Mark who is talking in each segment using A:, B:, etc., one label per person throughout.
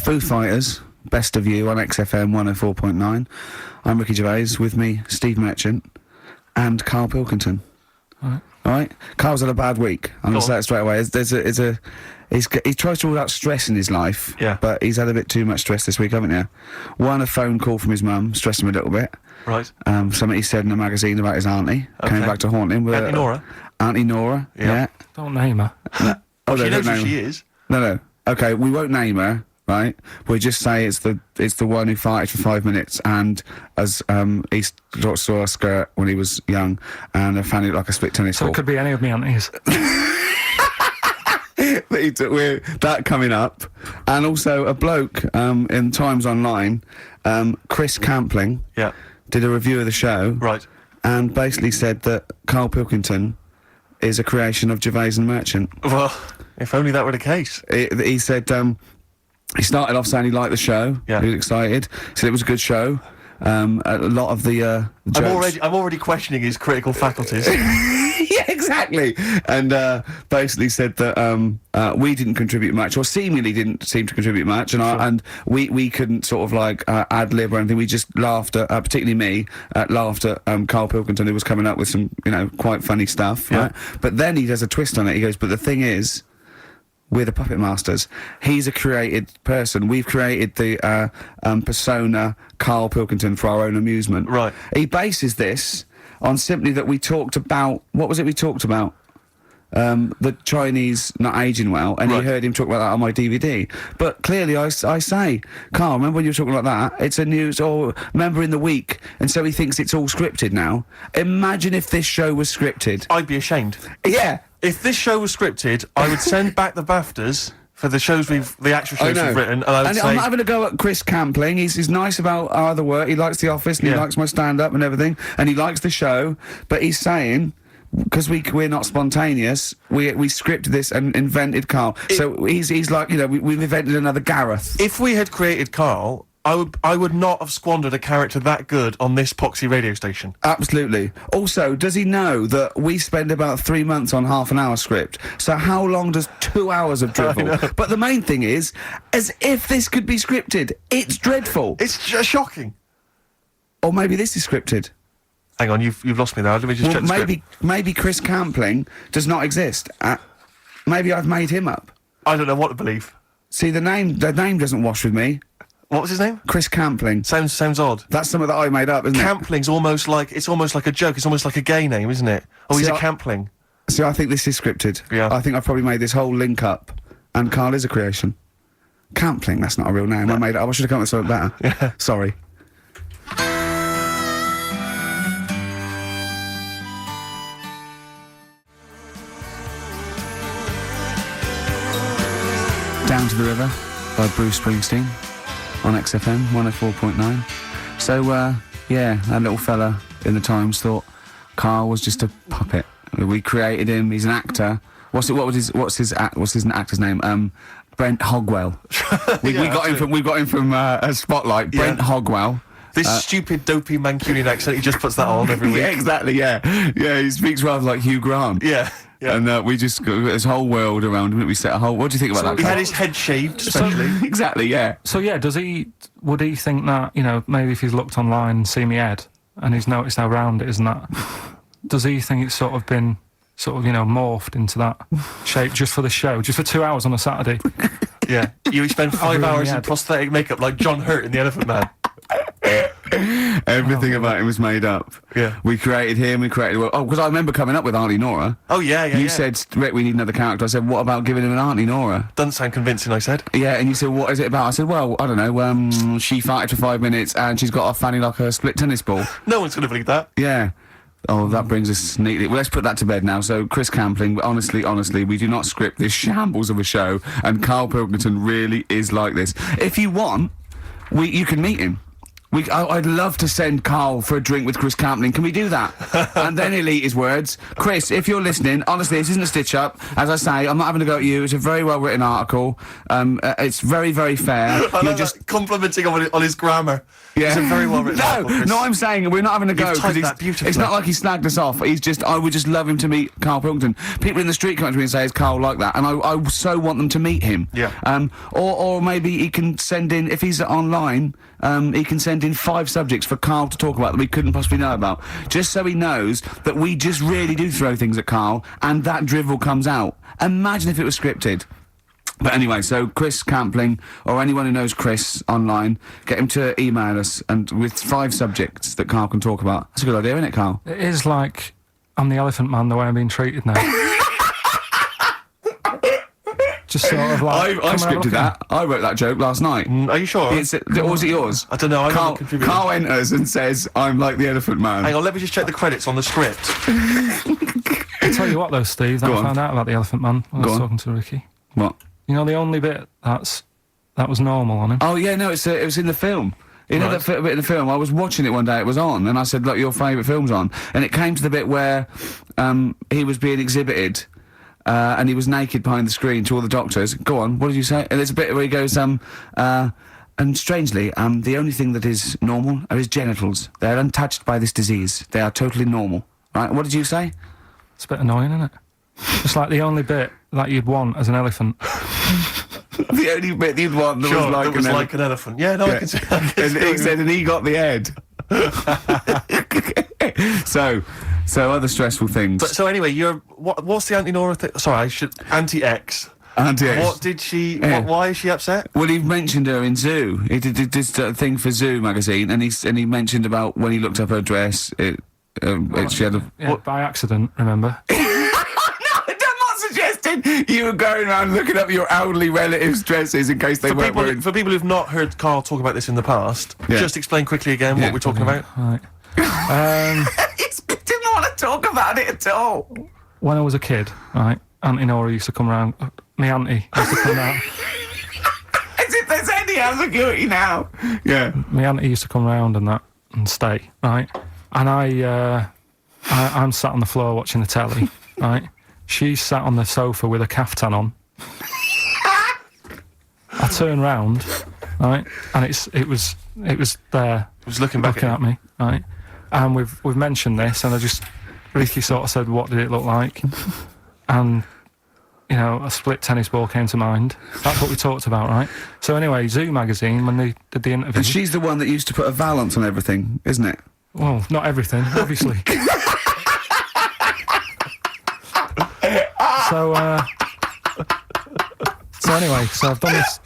A: Foo Fighters, Best of You on XFM 104.9. I'm Ricky Gervais, with me, Steve Merchant, and Carl Pilkington. All right? Carl's had a bad week. I'm going to say it straight away. He tries to rule out stress in his life, but he's had a bit too much stress this week, haven't you? One, a phone call from his mum, stressed him a little bit.
B: Right.
A: Something he said in a magazine about his auntie, came back to haunt him.
B: Auntie Nora?
A: Auntie Nora, yeah.
C: Don't name her.
A: No. Oh,
B: she
A: no,
B: knows
A: don't
B: who
A: name
B: she
A: her.
B: is.
A: No. Okay, we won't name her, right? We'll just say it's the one who farted for 5 minutes and as he saw a skirt when he was young and I found it like a split tennis
C: So
A: ball.
C: it could be any of me aunties.
A: That coming up, and also a bloke in Times Online, Chris Campling, did a review of the show,
B: right,
A: and basically said that Carl Pilkington is a creation of Gervais and Merchant.
B: Well, if only that were the case.
A: He said he started off saying he liked the show. He was excited. He said it was a good show. A lot of the jokes.
B: I'm already questioning his critical faculties.
A: Yeah, exactly. And basically said that we didn't contribute much, or seemingly didn't seem to contribute much, and we couldn't sort of like ad lib or anything. We just laughed at, particularly me, laughed at Carl Pilkington, who was coming up with some, quite funny stuff. Right? But then he does a twist on it. He goes, but the thing is, we're the puppet masters. He's a created person. We've created the persona Carl Pilkington for our own amusement.
B: Right.
A: He bases this on simply that we talked about... What was it we talked about? The Chinese not aging well, and he heard him talk about that on my DVD. But clearly I say, Carl, remember when you were talking about that? It's a news, or remember in the week, and so he thinks it's all scripted now. Imagine if this show was scripted.
B: I'd be ashamed.
A: Yeah.
B: If this show was scripted, I would send back the BAFTAs for the actual shows we've written, and I would say...
A: I'm not having a go at Chris Campling. He's nice about our other work. He likes The Office, and he likes my stand-up and everything, and he likes the show, but he's saying... Because we're not spontaneous, we scripted this and invented Carl. So he's like, we've invented another Gareth.
B: If we had created Carl, I would not have squandered a character that good on this poxy radio station.
A: Absolutely. Also, does he know that we spend about 3 months on half an hour script? So how long does 2 hours of drivel? But the main thing is, as if this could be scripted, it's dreadful.
B: It's shocking.
A: Or maybe this is scripted.
B: Hang on, you've lost me there. Let me just check the script.
A: Maybe Chris Campling does not exist. Maybe I've made him up.
B: I don't know what to believe.
A: See, the name doesn't wash with me.
B: What was his name?
A: Chris Campling.
B: Sounds odd.
A: That's something that I made up, isn't it?
B: Campling's almost like a joke. It's almost like a gay name, isn't it? Oh, he's a Campling.
A: See, I think this is scripted.
B: Yeah.
A: I think I've probably made this whole link up, and Carl is a creation. Campling, that's not a real name. No. I made it up. I should have come up with something better.
B: Yeah.
A: Sorry. Down to the River by Bruce Springsteen on XFM 104.9. So, that little fella in the Times thought Carl was just a puppet. We created him. He's an actor. What's his actor's name? Brent Hogwell. We got him from Spotlight. Brent Hogwell.
B: This stupid, dopey Mancunian accent, he just puts that on every week.
A: Yeah, exactly, yeah. He speaks rather like Hugh Grant.
B: Yeah.
A: And we just got this whole world around him. We set a whole... What do you think about that?
B: He had his head shaved, especially.
A: Exactly, yeah.
C: So, would he think that, maybe if he's looked online and seen me head, and he's noticed how round it is and that, does he think it's sort of been, morphed into that shape just for the show, just for 2 hours on a Saturday?
B: Yeah. You spend 5 hours in prosthetic makeup like John Hurt in The Elephant Man.
A: Everything about him was made up.
B: Yeah.
A: We created him, because I remember coming up with Auntie Nora.
B: Oh, yeah.
A: You said, Rick, we need another character. I said, what about giving him an Auntie Nora?
B: Doesn't sound convincing, I said.
A: Yeah, and you said, what is it about? I said, well, I don't know, she farted for 5 minutes and she's got a fanny like a split tennis ball.
B: No one's going to believe that.
A: Yeah. Oh, that brings us neatly... Well, let's put that to bed now. So, Chris Campling, honestly, we do not script this shambles of a show, and Carl Pilkington really is like this. If you want, you can meet him. I'd love to send Carl for a drink with Chris Campling. Can we do that? And then he'll eat his words. Chris, if you're listening, honestly, this isn't a stitch-up. As I say, I'm not having to go at you. It's a very well-written article. It's very, very fair.
B: You're just complimenting on his grammar.
A: Yeah.
B: It's a very well-written article, Chris.
A: No, I'm saying we're not having to go.
B: You've
A: 'cause
B: typed that beautifully.
A: it's not like he snagged us off. I would just love him to meet Carl Pilkington. People in the street come up to me and say, is Carl like that? And I so want them to meet him.
B: Yeah.
A: Or maybe he can send in, if he's online, he can send in 5 subjects for Carl to talk about that we couldn't possibly know about. Just so he knows that we just really do throw things at Carl and that drivel comes out. Imagine if it was scripted. But anyway, so Chris Campling, or anyone who knows Chris online, get him to email us and with 5 subjects that Carl can talk about. That's a good idea, isn't it, Carl?
C: It is like I'm the Elephant Man the way I'm being treated now. Just sort of like...
A: I scripted that. I wrote that joke last night.
B: Are you sure?
A: Or was it yours?
B: I don't know.
A: Carl enters and says, I'm like the Elephant Man.
B: Hang on, let me just check the credits on the script.
C: I'll tell you what though, Steve, that I found out about the Elephant Man when I was talking to Ricky.
A: What?
C: You know the only bit that was normal on him?
A: Oh yeah, no, it was in the film. You know that bit in the film? I was watching it one day, it was on, and I said, look, your favourite film's on. And it came to the bit where he was being exhibited, and he was naked behind the screen to all the doctors. Go on, what did you say? And there's a bit where he goes, and strangely, the only thing that is normal are his genitals. They're untouched by this disease. They are totally normal. Right, what did you say?
C: It's a bit annoying, isn't it? It's like the only bit that you'd want as an elephant.
A: The only bit you'd want that was like
B: an elephant. Yeah, no, I can see.
A: And he said, and he got the head. So other stressful things.
B: But so anyway, what's the anti-Nora thing? Sorry, anti-X.
A: Anti-X.
B: What did she? Why is she upset?
A: Well, he mentioned her in Zoo. He did this thing for Zoo magazine, and he mentioned about when he looked up her dress. She had
C: by accident. Remember?
A: You were going around looking up your elderly relatives' dresses in case they weren't wearing...
B: For people who've not heard Carl talk about this in the past, just explain quickly again what we're talking about.
C: Right.
A: He didn't want to talk about it at all.
C: When I was a kid, right, Auntie Nora used to come round. My auntie used to come round.
A: As if there's any ambiguity now. Yeah.
C: My auntie used to come round and stay, right? And I'm sat on the floor watching the telly, right? She sat on the sofa with a caftan on. I turn round, right, and it was there.
B: It was looking back
C: at me, right. And we've mentioned this, and Ricky sort of said, "What did it look like?" And a split tennis ball came to mind. That's what we talked about, right? So anyway, Zoo magazine, when they did the interview,
A: and she's the one that used to put a valance on everything, isn't it?
C: Well, not everything, obviously. So anyway, so I've done this.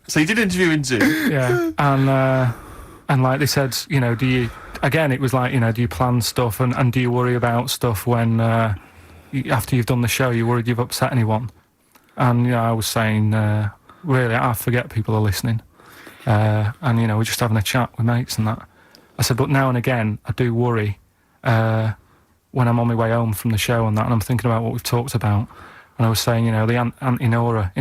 B: So you did an interview in Zoo.
C: Yeah, and like they said, do you? Again, it was like, do you plan stuff and do you worry about stuff when after you've done the show, you worried you've upset anyone? And I was saying, really, I forget people are listening, and we're just having a chat with mates and that. I said, but now and again, I do worry when I'm on my way home from the show and that, and I'm thinking about what we've talked about. And I was saying, the Auntie Nora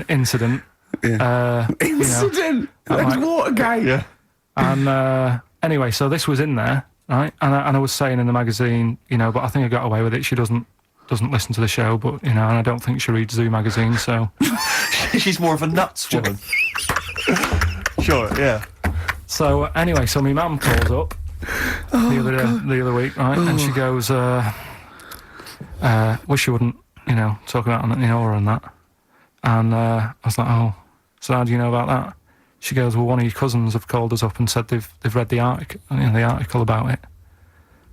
C: incident.
A: Yeah. Incident? Like Watergate?
B: Yeah.
C: And anyway, so this was in there, right? And I was saying in the magazine, but I think I got away with it. She doesn't listen to the show, but, and I don't think she reads Zoo magazine, so...
B: She's more of a nuts woman. Sure, yeah.
C: So, anyway, so my mum calls up the other week, right? And she goes, wish you wouldn't, talk about Auntie Nora and that. And I was like, oh, so how do you know about that? She goes, well, one of your cousins have called us up and said they've read the article about it.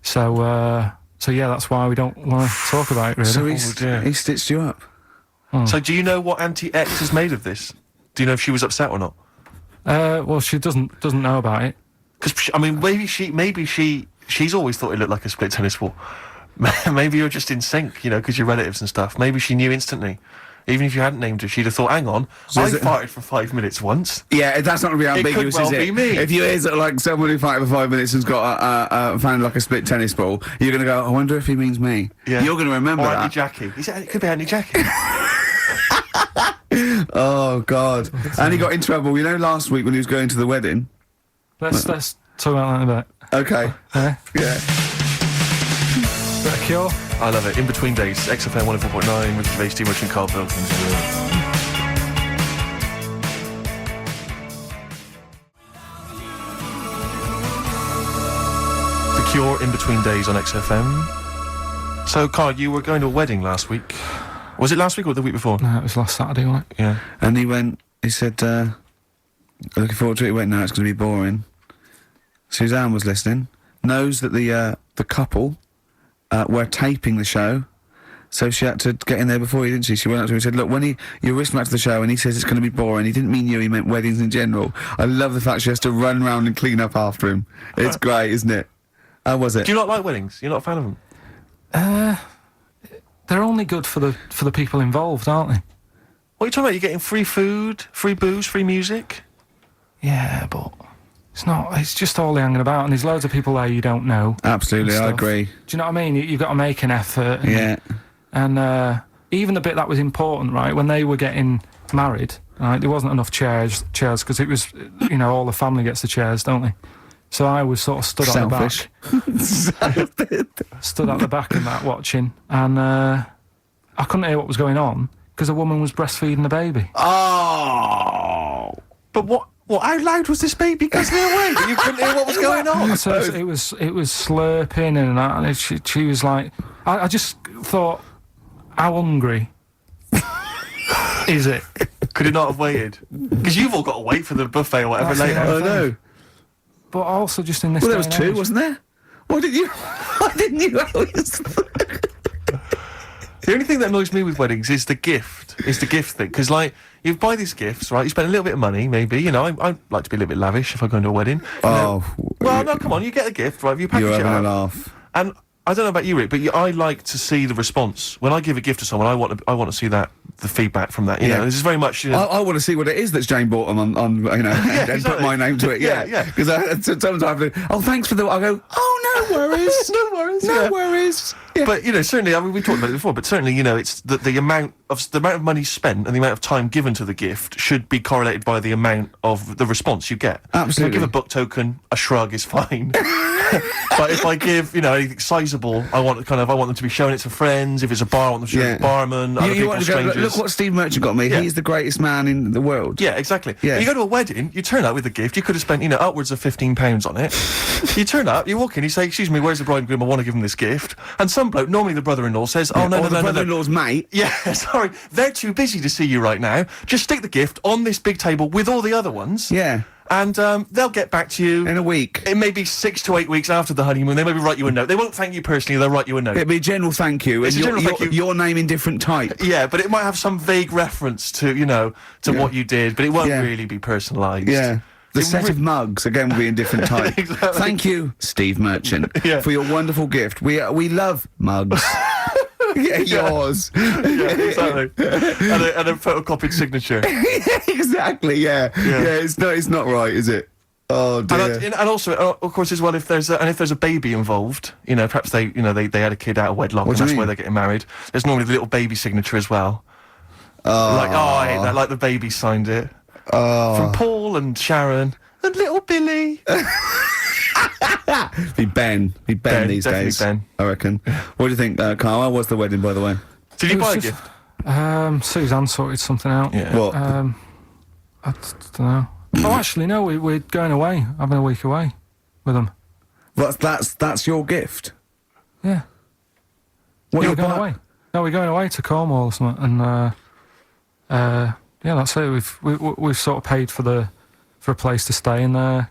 C: So yeah, that's why we don't want to talk about it, really.
A: So he stitched you up.
B: So do you know what Anti-X is made of this? Do you know if she was upset or not?
C: Well, she doesn't know about it.
B: Because maybe she's always thought it looked like a split tennis ball. Maybe you're just in sync, because you're relatives and stuff. Maybe she knew instantly. Even if you hadn't named her, she'd have thought, hang on, I farted for 5 minutes once.
A: Yeah, that's not going to be ambiguous,
B: it could well
A: is it?
B: Be me.
A: If you hear like someone who farted for 5 minutes and's got found like a split tennis ball, you're going to go, I wonder if he means me. Yeah. You're going to remember
B: or
A: that.
B: Auntie Jackie. It could be Auntie Jackie.
A: Oh, God. And he got in trouble. You know, last week when he was going to the wedding?
C: Let's talk about that in a bit.
A: Okay.
C: Yeah.
A: Yeah.
C: Bit of Cure.
B: I love it. In Between Days, XFM 104.9 with Gervais, Steve Merchant, Carl Pilkins. The Cure, In Between Days on XFM. So, Carl, you were going to a wedding last week. Was it last week or the week before?
C: No, it was last Saturday, wasn't it?
B: Yeah.
A: And he said, looking forward to it. He went, no, it's going to be boring. Suzanne was listening, knows that the couple were taping the show, so she had to get in there before you, didn't she? She went up to him and said, look, when you're listening back to the show and he says it's going to be boring, he didn't mean you, he meant weddings in general. I love the fact she has to run round and clean up after him. It's great, isn't it? How was it?
B: Do you not like weddings? You're not a fan of them?
C: They're only good for the people involved, aren't they?
B: What are you talking about? You're getting free food, free booze, free music?
C: Yeah, but it's not. It's just all hanging about, and there's loads of people there you don't know.
A: Absolutely,
C: and
A: I
C: stuff.
A: agree.
C: Do you know what I mean? You've got to make an effort. And,
A: Yeah.
C: And even the bit that was important, right? When they were getting married, right? There wasn't enough chairs because it was, all the family gets the chairs, don't they? So I was sort of stood at the back. Stood at the back and that watching, and I couldn't hear what was going on because a woman was breastfeeding the baby.
A: Oh!
B: But what? How loud was this baby? Because they're away. You couldn't hear what was going on.
C: So it was slurping and that, and she was like, I just thought, how hungry is it?
B: Could it not have waited? Because you've all got to wait for the buffet or whatever
C: That's
B: later.
C: the
A: I know.
C: But also just in this.
A: Well, there
C: day
A: was
C: and
A: two,
C: age.
A: wasn't there? Why didn't you always...
B: The only thing that annoys me with weddings is the gift. Thing. Because, like, you buy these gifts, right? You spend a little bit of money, maybe. I like to be a little bit lavish if I go into a wedding.
A: Oh.
B: Well, no, come on. You get a gift, right? You package
A: You're
B: it
A: having a
B: up.
A: laugh.
B: And I don't know about you, Rick, but I like to see the response. When I give a gift to someone, I want to see the feedback from that. You know, this is very much...
A: I want to see what it is that's Jane bought them on and
B: exactly.
A: put my name to it. Yeah,
B: Yeah.
A: Because sometimes I have to. Oh, thanks for the. I go. Oh, no worries.
B: No worries.
A: No
B: yeah.
A: worries. Yeah.
B: But certainly, I mean, we talked about it before. But certainly, it's the amount of money spent and the amount of time given to the gift should be correlated by the amount of the response you get.
A: Absolutely.
B: If I give a book token, a shrug is fine. But if I give, anything sizable, I want them to be showing it to friends. If it's a bar, I want them to show it to the barman, other
A: you
B: people,
A: want to go,
B: strangers.
A: look what Steve Merchant got me.
B: Yeah.
A: He's the greatest man in the world.
B: Yeah, exactly.
A: Yeah.
B: You go to a wedding, you turn up with a gift, you could have spent, upwards of £15 on it. You turn up, you walk in, you say, excuse me, where's the bride and groom? I want to give them this gift. And some bloke, normally the brother-in-law, says, oh, no,
A: or
B: no,
A: the
B: no, no.
A: brother-in-law's mate.
B: Yeah, sorry, they're too busy to see you right now. Just stick the gift on this big table with all the other ones.
A: Yeah.
B: And they'll get back to you
A: In a week.
B: It may be 6 to 8 weeks after the honeymoon. They maybe write you a note. They won't thank you personally. They'll write you a note.
A: It'd be a general thank you.
B: It's
A: and
B: a general thank you.
A: Your name in different type.
B: Yeah, but it might have some vague reference to what you did, but it won't really be personalised.
A: Yeah. The set of mugs, again, will be in different type.
B: Exactly.
A: Thank you, Steve Merchant,
B: Yeah.
A: for your wonderful gift. We love mugs. Yeah, yours.
B: Yeah, exactly. and a photocopied signature.
A: Exactly, yeah. Yeah, it's not right, is it? Oh, dear.
B: And also, of course, as well, if there's a baby involved, perhaps they had a kid out of wedlock,
A: What
B: and
A: do you
B: that's
A: mean?
B: why they're getting married. There's normally the little baby signature as well.
A: Oh.
B: Like, I hate that. Like the baby signed it.
A: Oh.
B: From Paul and Sharon and little Billy.
A: Be Ben these
B: definitely
A: days.
B: Ben.
A: I reckon. What do you think, Carl? How was the wedding, by the way?
B: Did you
C: It was
B: buy a
C: just-
B: gift?
C: Suzanne sorted something out.
B: Yeah.
A: What?
C: I don't know. Oh, actually, no. We're going away, having a week away with them.
A: That's your gift.
C: Yeah.
A: What
C: Yeah,
A: you're
C: we're going
A: buy-
C: away. No, we're going away to Cornwall or something, and yeah, that's it. We've sort of paid for a place to stay, and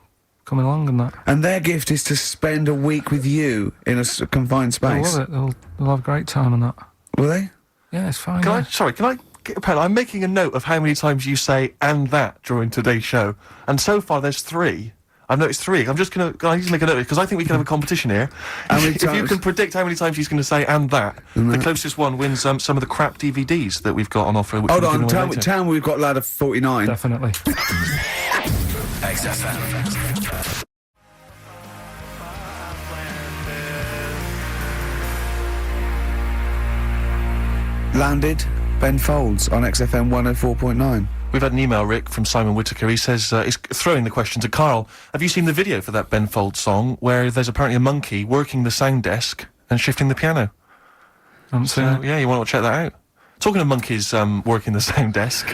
C: coming along and that.
A: And their gift is to spend a week with you in a confined
C: They'll
A: space.
C: love it. They'll have a great time and that.
A: Will they?
C: Yeah, it's fine.
B: Can
C: yeah.
B: I get a pen? I'm making a note of how many times you say "and that" during today's show, and so far there's 3. I've noticed 3. I need to make a note because I think we can have a competition here.
A: How many
B: If you
A: times?
B: can predict how many times he's going to say "and that," the closest one wins some of the crap DVDs that we've got on offer. Which
A: Hold
B: we're
A: on,
B: giving away later.
A: tell me we've got ladder 49.
C: Definitely.
D: XFM.
A: Landed Ben Folds on XFM 104.9.
B: We've had an email, Rick, from Simon Whittaker. He says, he's throwing the question to Carl. Have you seen the video for that Ben Folds song where there's apparently a monkey working the sound desk and shifting the piano?
C: haven't seen it.
B: Yeah, you want to check that out. Talking of monkeys working the sound desk,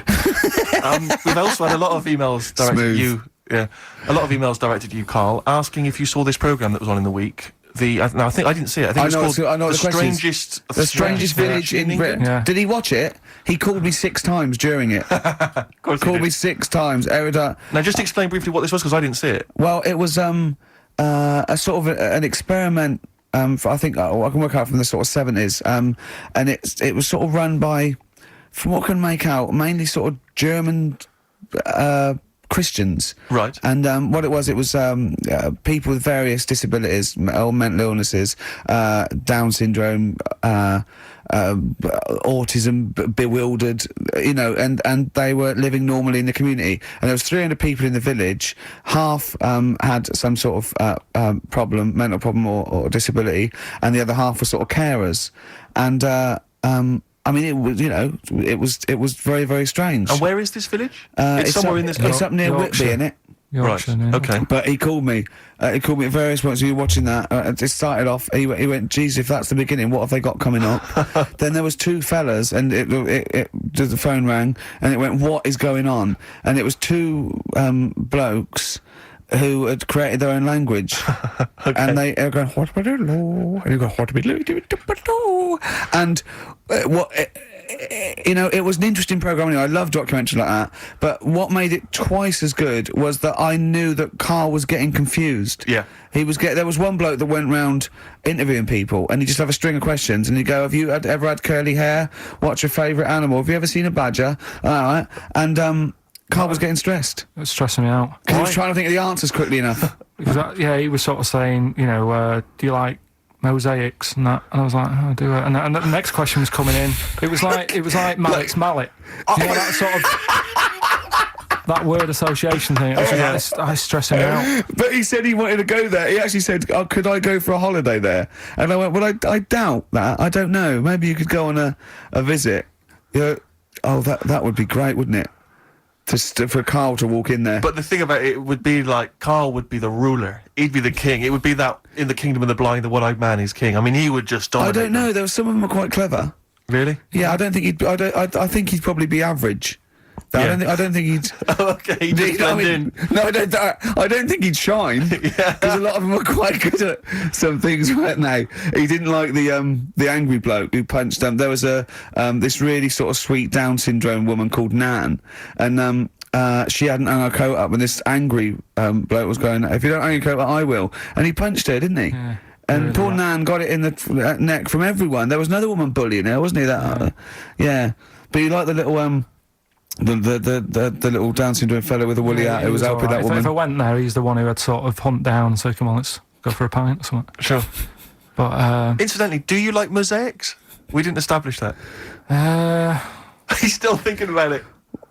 B: we've also had a lot of emails directed at you. Yeah, a lot of emails directed at you, Carl, asking if you saw this programme that was on in the week. Now I think I didn't see it. I think it's called
A: I know
B: the
A: strangest village in Britain.
C: Yeah.
A: Did he watch it? He called me 6 times during it.
B: Of course he
A: Called
B: did.
A: me 6 times.
B: Now just explain briefly what this was, because I didn't see it.
A: Well, it was a sort of an experiment. For, I think I can work out from the sort of 70s. And it was sort of run by, from what I can make out, mainly sort of German Christians.
B: Right.
A: And what it was people with various disabilities, or mental illnesses, Down syndrome, autism, bewildered, you know, and they were living normally in the community. And there was 300 people in the village. Half had some sort of problem, mental problem or disability, and the other half were sort of carers. And I mean, it was, you know, it was very, very strange.
B: And where is this village? It's somewhere in this
A: It's
B: country.
A: up near
C: Yorkshire.
A: Whitby, innit?
C: Yorkshire,
B: Right.
C: yeah.
B: Okay.
A: But he called me. He called me at various points. We were watching that. It started off. He went, "Geez, if that's the beginning, what have they got coming up?" Then there was 2 fellas, and the phone rang, and it went, "What is going on?" And it was 2 blokes who had created their own language.
B: Okay.
A: And they were going, "What about and you go, "What and you know, it was an interesting program. Anyway, I love documentaries like that. But what made it twice as good was that I knew that Carl was getting confused.
B: Yeah.
A: There was one bloke that went round interviewing people, and he'd just have a string of questions, and he'd go, "Have you ever had curly hair? What's your favourite animal? Have you ever seen a badger?" All right. And Carl was getting stressed
C: It's stressing me out.
A: because he was trying to think of the answers quickly enough.
C: Because he was sort of saying, you know, do you like mosaics and that? And I was like, oh, I do it. And the next question was coming in. It was like Mallet's mallet. You know, that sort of that word association thing. It's stressing me out.
A: But he said he wanted to go there. He actually said, "Oh, could I go for a holiday there?" And I went, "Well, I doubt that. I don't know. Maybe you could go on a visit." You know, oh, that would be great, wouldn't it? For Carl to walk in there.
B: But the thing about it would be like Carl would be the ruler. He'd be the king. It would be that in the kingdom of the blind, the one-eyed man is king. I mean, he would just dominate.
A: I don't know.
B: them.
A: There were some of them were quite clever.
B: Really?
A: Yeah, I don't think he'd. I think he'd probably be average.
B: Yeah.
A: I don't think he'd.
B: Okay, he'd just blend in.
A: No, I don't think he'd shine.
B: Yeah.
A: Because a lot of them were quite good at some things, weren't they? He didn't like the angry bloke who punched them. There was this really sort of sweet Down syndrome woman called Nan, and she hadn't hung her coat up, and this angry bloke was going, "If you don't hang your coat up, I will." And he punched her, didn't he?
C: Yeah.
A: And
C: Really
A: poor
C: that.
A: Nan got it in the neck from everyone. There was another woman bullying her, wasn't he? Yeah. But he liked the little the little Down syndrome fellow with the woolly hat
C: he
A: who was helping
C: alright.
A: that woman.
C: If I went there, he's the one who had sort of hunt down, so come on, let's go for a pint or something.
B: Sure.
C: But
B: Incidentally, do you like mosaics? We didn't establish that. He's still thinking about it.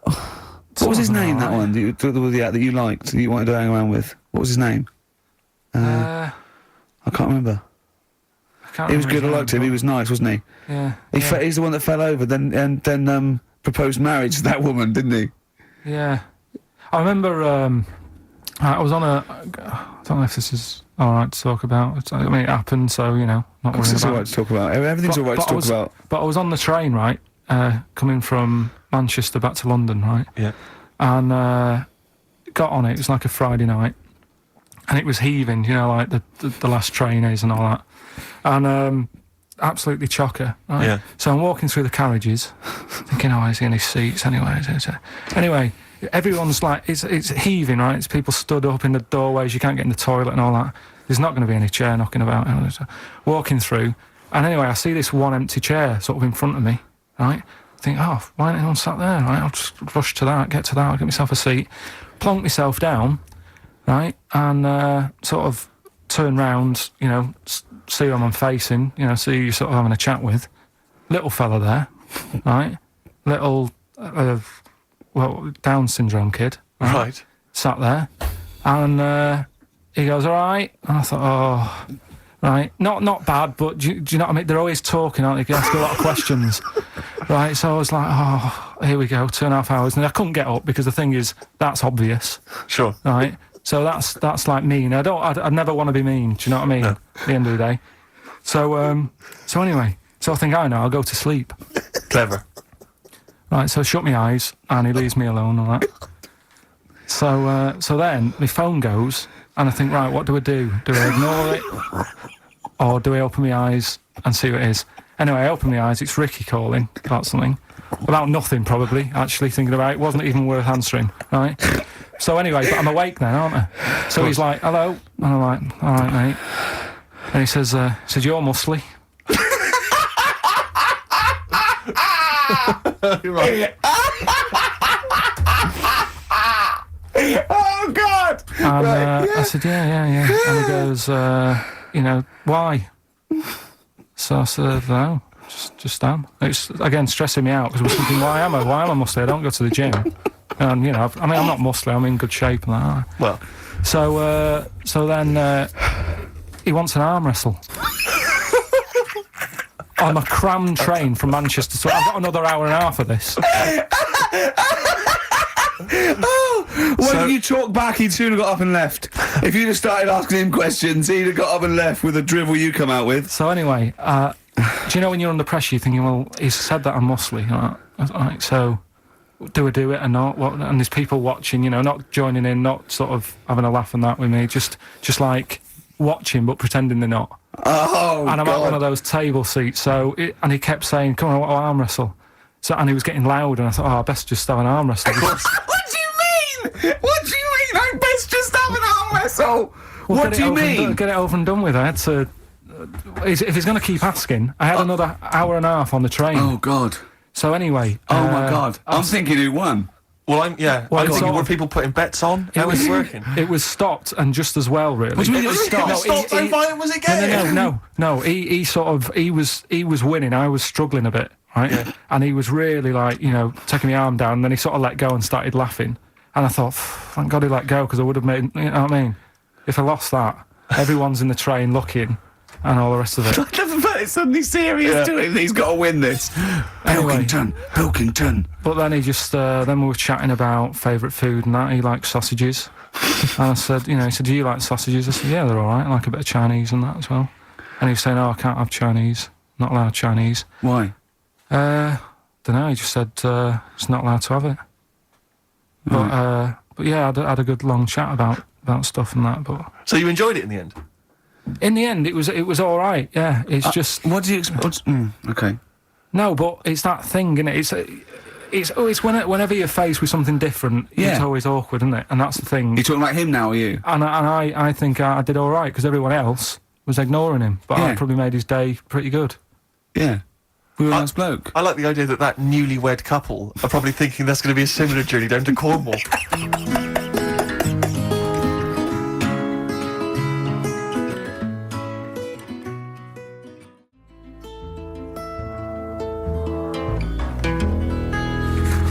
A: What was his name? That one, the woolly hat that you liked, that you wanted to hang around with. What was his name? I can't remember.
C: I can't
A: He was
C: remember
A: good. I
C: his
A: liked him.
C: name,
A: He was nice, wasn't he?
C: but- Yeah.
A: He's the one that fell over, then proposed marriage to that woman, didn't he?
C: Yeah. I remember I was on I don't know if this is alright to talk about. I mean, it happened, so, you know, not
A: Of course,
C: worrying
A: it's
C: about
A: all right
C: it.
A: to talk about. Everything's all right to talk about.
C: But I was on the train, right, coming from Manchester back to London, right?
B: Yeah.
C: And got on it. It was like a Friday night, and it was heaving, you know, like the last train is and all that. And absolutely chocker. Right?
B: Yeah.
C: So I'm walking through the carriages, thinking, oh, is he in his seats anyway? Anyway, everyone's like, it's heaving, right? It's people stood up in the doorways. You can't get in the toilet and all that. There's not going to be any chair knocking about. So walking through, and anyway, I see this one empty chair sort of in front of me, right? I think, oh, why ain't anyone sat there, right? I'll just rush to that, get I'll get myself a seat, plonk myself down, right? And sort of turn round, you know, see who I'm facing, you know, see who you're sort of having a chat with. Little fella there, right? Little, Down syndrome kid,
B: Right.
C: sat there, and he goes, all right, and I thought, oh, right? Not bad, but do you know what I mean? They're always talking, aren't they? They ask a lot of questions, right? So I was like, oh, here we go, 2.5 hours, and I couldn't get up because the thing is, that's obvious,
B: Sure.
C: right? So that's like mean. I'd never want to be mean. Do you know what I mean?
B: No.
C: At the end of the day. So anyway, so I think I know. I'll go to sleep.
B: Clever.
C: Right. So I shut my eyes, and he leaves me alone. All right. So then my phone goes, and I think, right, what do I do? Do I ignore it, or do I open my eyes and see what it is? Anyway, I open my eyes. It's Ricky calling about something, about nothing probably. Actually, thinking about it, wasn't even worth answering. Right. So anyway, but I'm awake then, aren't I? So he's like, hello, and I'm like, all right, mate. And he says, you're muscly.
B: You're right.
A: Oh God!
C: And
A: Right,
C: I said, yeah. And he goes, why? So I said, no, just am. It's, again, stressing me out, because I was thinking, why am I muscly? I don't go to the gym. And, I'm not muscly, I'm in good shape. And that.
B: Well,
C: So then he wants an arm wrestle. On a crammed train from Manchester. So I've got another hour and a half of this.
A: When you talk back, he'd sooner got up and left. If you'd have started asking him questions, he'd have got up and left with the drivel you come out with.
C: So anyway, do you know when you're under pressure, you're thinking, well, he's said that I'm muscly. Like, so do I do it or not? What? And there's people watching, not joining in, not sort of having a laugh and that with me, just like watching but pretending they're not.
A: Oh,
C: And I'm
A: God.
C: at one of those table seats, and he kept saying, come on, I'll arm wrestle. So, and he was getting loud, and I thought, I best just have an arm wrestle.
A: What do you mean? What do you mean? I best just have an arm wrestle. What do you mean?
C: Get it over and done with. I had to... if he's going to keep asking, I had another hour and a half on the train.
A: Oh, God.
C: So anyway...
A: Oh, my God. I'm thinking who won.
B: well, I'm thinking,
C: sort
B: were
C: of-
B: people putting bets on? How was it working?
C: It was stopped, and just as well, really.
A: What do you mean it was stopped?
C: No,
B: Stopped, so violent was it getting?
C: No. He was winning. I was struggling a bit, right?
B: Yeah.
C: And he was really like, taking my arm down. And then he sort of let go and started laughing. And I thought, thank God he let go, because I would have made. You know what I mean? If I lost that, everyone's in the train looking, and all the rest of it.
A: I love the fact it's suddenly serious to him. He's got to win this.
C: Anyway.
A: Pilkington.
C: But then he just, then we were chatting about favourite food and that. He likes sausages. And I said, he said, do you like sausages? I said, yeah, they're all right. I like a bit of Chinese and that as well. And he was saying, I can't have Chinese. Not allowed Chinese.
A: Why?
C: Don't know. He just said, it's not allowed to have it. But yeah, I had a good long chat about stuff and that. But
B: So you enjoyed it in the end?
C: in the end, it was all right. Yeah, it's just
A: What do you expect? Okay.
C: no, but it's that thing, isn't it? It's whenever you're faced with something different,
A: Yeah.
C: it's always awkward, isn't it? And that's the thing.
A: You talking about him now, or you?
C: And I think I did all right, because everyone else was ignoring him. But I
A: Yeah.
C: probably made his day pretty good.
A: Yeah. We were a nice bloke.
B: I like the idea that newlywed couple are probably thinking that's going to be a similar journey down to Cornwall.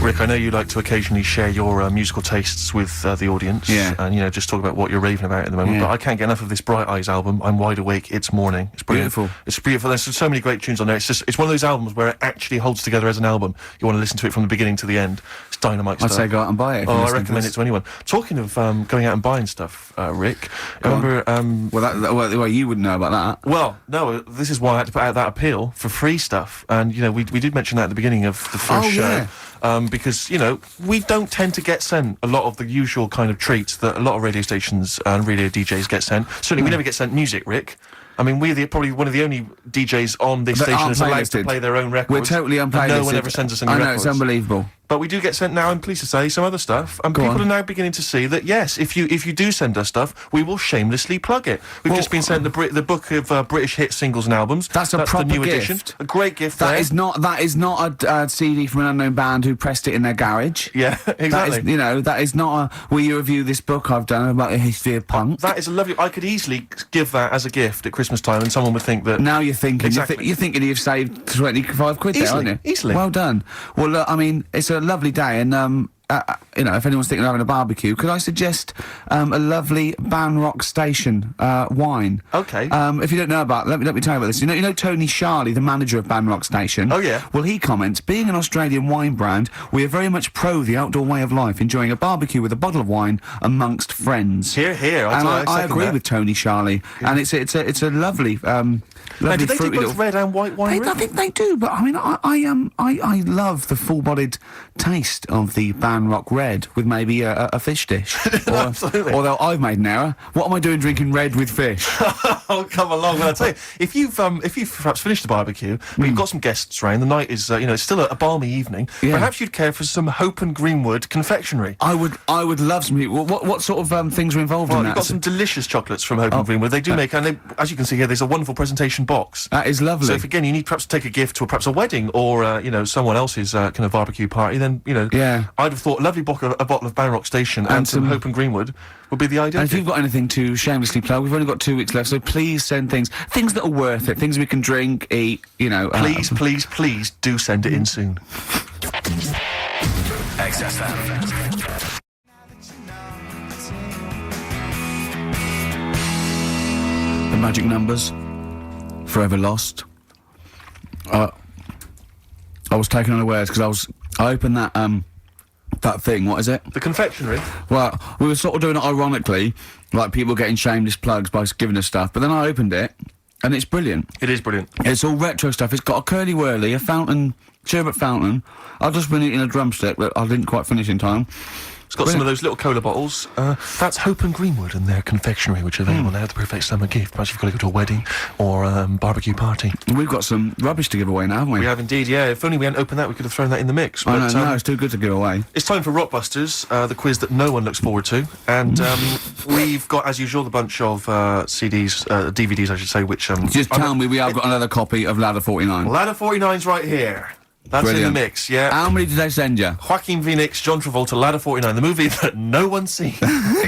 B: Rick, I know you like to occasionally share your musical tastes with the audience,
A: Yeah.
B: and just talk about what you're raving about at the moment.
A: Yeah.
B: But I can't get enough of this Bright Eyes album. I'm wide awake. It's morning. It's brilliant.
A: Beautiful.
B: It's beautiful. There's so many great tunes on there. It's one of those albums where it actually holds together as an album. You want to listen to it from the beginning to the end. It's dynamite
A: I'd
B: stuff.
A: say go out and buy it. if you're
B: Oh, I
A: listening
B: recommend
A: to
B: it to anyone. Talking of going out and buying stuff, Rick. Remember?
A: Well, you wouldn't know about that.
B: Well, no. This is why I had to put out that appeal for free stuff, and we did mention that at the beginning of the first
A: Oh,
B: show.
A: yeah.
B: Because we don't tend to get sent a lot of the usual kind of treats that a lot of radio stations and radio DJs get sent. Certainly, we never get sent music, Rick. I mean, we're probably one of the only DJs on this
A: That
B: station
A: aren't
B: that's allowed to
A: playlisted.
B: play their own records.
A: We're totally
B: and
A: unplaylisted.
B: no one ever sends us any
A: I know,
B: records.
A: it's unbelievable.
B: But we do get sent now, I'm pleased to say, some other stuff. And
A: Go
B: people
A: on.
B: are now beginning to see that, yes, if you do send us stuff, we will shamelessly plug it. We've just been sent the book of British hit singles and albums.
A: That's a proper
B: the new
A: gift.
B: edition. A great gift
A: That
B: there.
A: is not a CD from an unknown band who pressed it in their garage.
B: Yeah, exactly.
A: That is not a. Will you review this book I've done about the history of punk?
B: That is a lovely... I could easily give that as a gift at Christmas time and someone would think that...
A: Now you're thinking.
B: Exactly.
A: You're thinking you've saved 25 quid there,
B: Easily,
A: aren't you?
B: easily.
A: Well done. Well, look, I mean, it's a lovely day, and you know, if anyone's thinking of having a barbecue, could I suggest a lovely Banrock Station wine?
B: Okay.
A: If you don't know about, let me tell you about this. You know Tony Charley, the manager of Banrock Station.
B: Oh, yeah.
A: Well, he comments, being an Australian wine brand, we are very much pro the outdoor way of life, enjoying a barbecue with a bottle of wine amongst friends.
B: Here, here.
A: I agree with Tony Charley, and it's a lovely,
B: Now,
A: lovely
B: do they do
A: fruity
B: both
A: little.
B: red and white wine?
A: I
B: really?
A: think they do, but I mean, I love the full-bodied taste of the Banrock Red with maybe a fish dish.
B: Absolutely.
A: Although I've made an error. What am I doing drinking red with fish?
B: Oh, come along. Well, I tell you, if you've perhaps finished the barbecue, but you've got some guests around, the night is, it's still a balmy evening.
A: Yeah.
B: Perhaps you'd care for some Hope and Greenwood confectionery.
A: I would love some. What sort of things are involved
B: Well,
A: in
B: you've
A: that?
B: got some delicious chocolates from Hope and Greenwood. They do make, and they, as you can see here, there's a wonderful presentation box.
A: That is lovely.
B: So if again you need perhaps to take a gift to perhaps a wedding or someone else's kind of barbecue party, then
A: Yeah.
B: I'd have thought a lovely bottle of Banrock Station and some Hope and Greenwood would be the ideal.
A: And if you've got anything to shamelessly plug, we've only got 2 weeks left, so please send things that are worth it, things we can drink, eat,
B: Please do send it in soon.
D: XFM.
A: The magic numbers, forever lost. I was taken unawares because I opened that thing. What is it?
B: The confectionery.
A: Well, we were sort of doing it ironically, like people getting shameless plugs by giving us stuff. But then I opened it, and it's brilliant.
B: It is brilliant.
A: It's all retro stuff. It's got a curly whirly, a fountain, sherbet fountain. I've just been eating a drumstick that I didn't quite finish in time.
B: It's got some of those little cola bottles. That's Hope and Greenwood and their confectionery, which are available now. The perfect summer gift. Perhaps you've got to go to a wedding or barbecue party.
A: We've got some rubbish to give away now, haven't we?
B: We have indeed, yeah. If only we hadn't opened that, we could have thrown that in the mix.
A: I
B: But,
A: know, no, it's too good to give away.
B: it's time for Rockbusters, the quiz that no one looks forward to. And we've got, as usual, the bunch of CDs, DVDs, I should say, which...
A: Just tell me we have got another copy of Ladder 49.
B: Ladder 49's right here. That's
A: Brilliant.
B: in the mix, yeah.
A: How many did they send you?
B: Joaquin Phoenix, John Travolta, Ladder 49, the movie that no one's seen.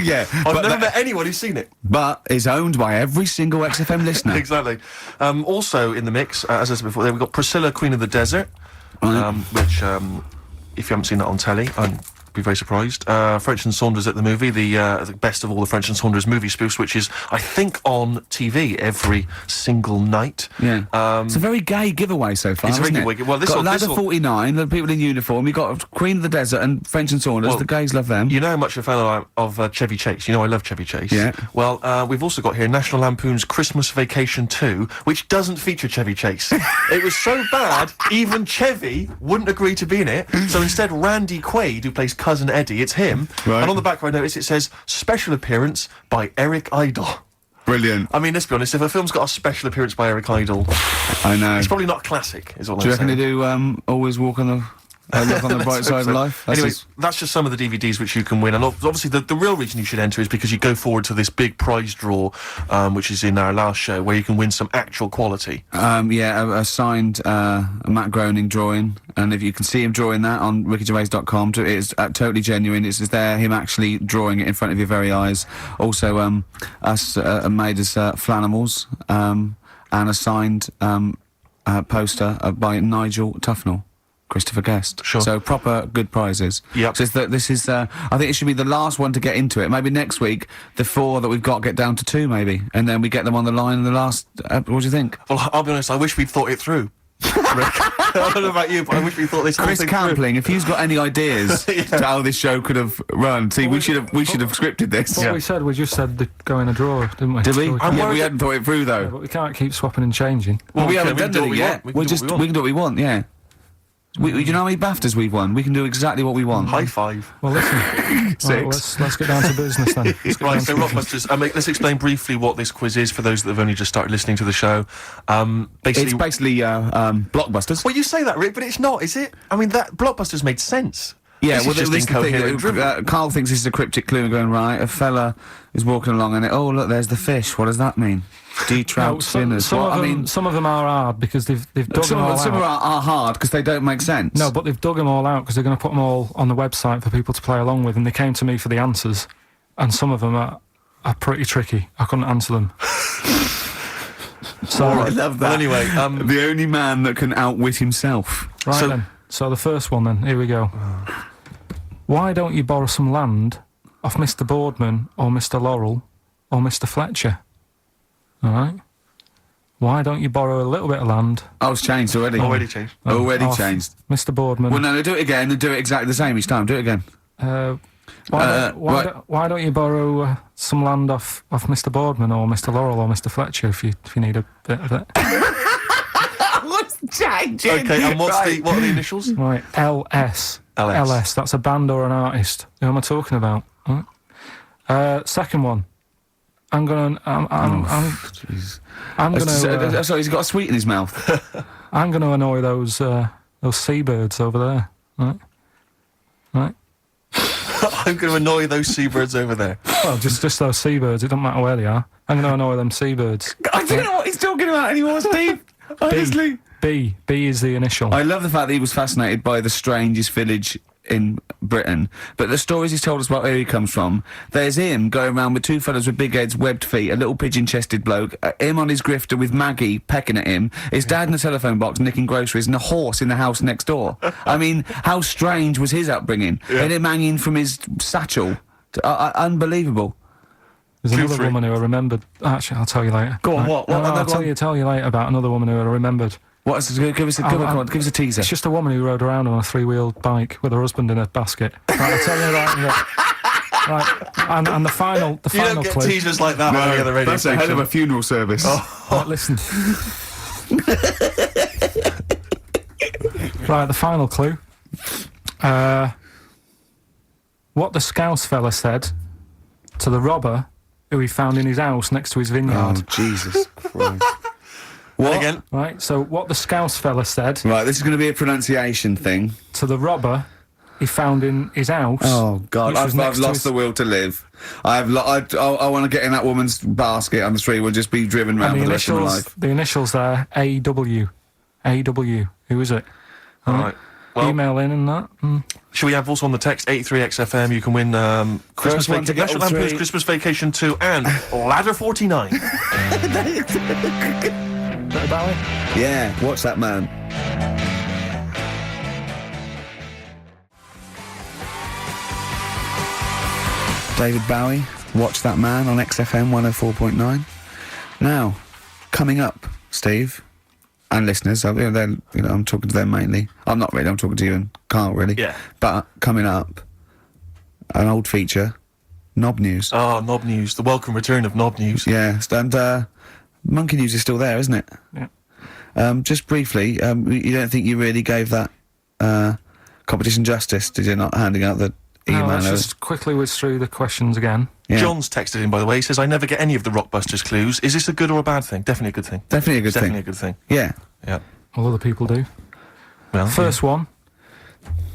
A: Yeah,
B: I've never met anyone who's seen it.
A: but it's owned by every single XFM listener.
B: Exactly. Also in the mix, as I said before, we've got Priscilla, Queen of the Desert, which, if you haven't seen that on telly, I'd be very surprised. French and Saunders at the movie, the best of all the French and Saunders movie spoofs, which is, I think, on TV every single night.
A: Yeah. It's a very gay giveaway so far,
B: It's a very
A: isn't
B: good
A: it?
B: wig- well, this
A: got
B: will- this
A: Ladder
B: will-
A: 49, the people in uniform. You've got Queen of the Desert and French and Saunders.
B: Well,
A: the gays love them.
B: You know how much a fan of Chevy Chase. You know I love Chevy Chase.
A: Yeah.
B: Well, we've also got here National Lampoon's Christmas Vacation 2, which doesn't feature Chevy Chase. It was so bad, even Chevy wouldn't agree to be in it. So instead, Randy Quaid, who plays Cousin Eddie, it's him.
A: Right.
B: And on the back, I notice it says special appearance by Eric Idle.
A: Brilliant.
B: I mean, let's be honest. If a film's got a special appearance by Eric Idle,
A: I know.
B: it's probably not a classic. Is what
A: Do you
B: I'm
A: reckon
B: saying.
A: they do always walk on the... look on the bright
B: Let's
A: side
B: hope
A: of
B: so.
A: life?
B: Anyway, that's just some of the DVDs which you can win, and obviously the real reason you should enter is because you go forward to this big prize draw, which is in our last show, where you can win some actual quality.
A: A signed Matt Groening drawing, and if you can see him drawing that on rickygervais.com, it's totally genuine. It's there, him actually drawing it in front of your very eyes. Also, us made us Flanimals, and a signed poster by Nigel Tufnell. Christopher Guest.
B: Sure.
A: So proper good prizes.
B: Yep.
A: So this is I think it should be the last one to get into it. Maybe next week the 4 that we've got get down to 2 maybe, and then we get them on the line in the last. What do you think?
B: Well, I'll be honest, I wish we'd thought it through. Rick. I don't know about you, but I wish we thought this whole
A: Chris
B: thing through.
A: Campling, if he's got any ideas to how this show could have run, see, we should have scripted this.
C: What we said, we just said the go in a drawer, didn't we?
A: Did we?
C: So
B: I'm
A: Yeah,
B: worried
A: we
B: that-
A: hadn't thought it through though.
C: but we can't keep swapping and changing.
A: Well, we
B: Okay,
A: haven't
B: we can
A: done
B: do
A: it
B: what we
A: yet.
B: want. We can do what we
A: We can do what we want. Yeah. Do you know how many BAFTAs we've won? We can do exactly what we want.
B: High five.
C: Well, listen. Right, let's get down to business then. Let's get
B: Right,
C: down
B: so
C: to business.
B: Rockbusters, let's explain briefly what this quiz is for those that have only just started listening to the show.
A: It's basically blockbusters.
B: Well, you say that, Rick, but it's not, is it? I mean, that Blockbusters made sense.
A: Yeah,
B: This
A: well,
B: is just
A: this is the thing.
B: incoherent drivel.
A: Carl thinks this is a cryptic clue and going, right, a fella is walking along and oh, look, there's the fish. What does that mean? Trout spinners.
C: some
A: What?
C: of
A: I
C: them,
A: mean,
C: some of them are hard because they've dug
A: some
C: them all
A: of them
C: out.
A: are hard because they don't make sense.
C: No, but they've dug them all out because they're going to put them all on the website for people to play along with, and they came to me for the answers, and some of them are pretty tricky. I couldn't answer them. So,
A: I love that.
B: Well, anyway,
A: the only man that can outwit himself.
C: right
B: so-
C: then. So the first one then, here we go. Why don't you borrow some land off Mr. Boardman or Mr. Laurel or Mr. Fletcher? All right. Why don't you borrow a little bit of land?
A: Oh, it's changed already.
B: Already changed.
A: Already
C: off
A: changed.
C: Mr. Boardman.
A: Well, no, do it again and do it exactly the same each time. Do it again.
C: Why don't you borrow some land off Mr. Boardman or Mr. Laurel or Mr. Fletcher if you need a bit of it?
A: What's changing?
B: Okay, and what are the initials?
C: Right, LS.
B: LS.
C: LS. That's a band or an artist. Who am I talking about? Right. Second one. I'm gonna.
A: Jeez.
C: I'm gonna.
A: Sorry, he's got a sweet in his mouth.
C: I'm gonna annoy those seabirds over there. Right. Right.
B: I'm going to annoy those seabirds over there.
C: Well, just those seabirds. It doesn't matter where they are. I'm gonna annoy them seabirds.
A: I don't know what he's talking about anymore, Steve. Honestly.
C: B is the initial.
A: I love the fact that he was fascinated by the strangest village in Britain, but the stories he's told us about where he comes from, there's him going around with two fellas with big heads, webbed feet, a little pigeon-chested bloke, him on his grifter with Maggie pecking at him, his dad in a telephone box nicking groceries, and a horse in the house next door. I mean, how strange was his upbringing? And him hanging from his satchel. Unbelievable.
C: There's
B: Feel
C: another
B: free.
C: woman who I remembered. Actually, I'll tell you later.
A: Go on,
C: Right.
A: what?
C: No,
A: No,
C: I'll
A: go on.
C: tell you later about another woman who I remembered.
A: Give us a teaser.
C: It's just a woman who rode around on a three-wheeled bike with her husband in a basket. Right, I'll tell you about that. Right, and the final
B: You don't get
C: clue.
B: teasers like that on any other radio
A: that's a hell of
B: station.
A: a funeral service.
C: Right, listen. Right, the final clue. What the Scouse fella said to the robber who he found in his house next to his vineyard.
A: Oh, Jesus Christ. What?
B: Again?
C: Right, so what the Scouse fella said
A: Right, this is going to be a pronunciation thing.
C: to the robber he found in his house.
A: Oh, God,
C: which was
A: I've
C: next to
A: lost
C: his-
A: the will to live. I want to get in that woman's basket on the street. We'll just be driven round
C: And
A: for the rest of my life.
C: the initials there, AW. AW. Who is it?
B: All right. Well,
C: Email in and that.
B: shall we have also on the text 83XFM? You can win Christmas
A: one to get
B: National
A: all
B: Lampoon's
A: three.
B: Christmas Vacation 2 and Ladder 49.
C: Bit about it?
A: Yeah, watch that man. David Bowie, Watch That Man on XFM 104.9. Now, coming up, Steve, and listeners, I'm talking to them mainly. I'm not really, I'm talking to you and Carl really.
B: Yeah.
A: But coming up, an old feature, Knob News.
B: Oh, Knob News. The welcome return of Knob News.
A: Yeah, and Monkey News is still there, isn't it?
C: Yeah.
A: Just briefly, you don't think you really gave that competition justice, did you, not handing out the email?
C: No, let's just quickly whiz through the questions again.
A: Yeah.
B: John's texted in, by the way. He says, I never get any of the Rockbusters clues. Is this a good or a bad thing? Definitely a good thing.
A: Definitely a good
B: Definitely
A: thing.
B: a good thing.
A: Yeah.
B: Yeah.
C: All other people do.
B: Well,
C: First one.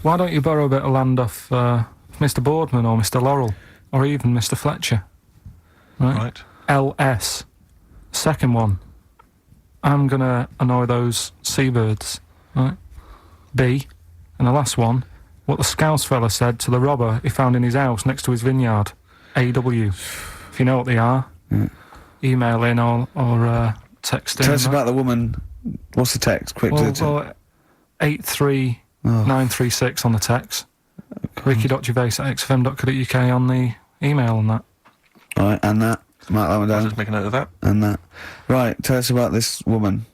C: Why don't you borrow a bit of land off Mr. Boardman or Mr. Laurel or even Mr. Fletcher?
B: yeah. Right.
C: LS. Second one. I'm gonna annoy those seabirds. Right. B. And the last one. What the Scouse fella said to the robber he found in his house next to his vineyard. AW. If you know what they are, email in or text in.
A: Tell us about the woman. What's the text? Quick.
C: Well, 83936 on the text. Ricky.gervais@xfm.co.uk on the email and that.
A: All right, and that. Mark that one
B: I'll
A: down.
B: just make a note of that.
A: And that. Right, tell us about this woman.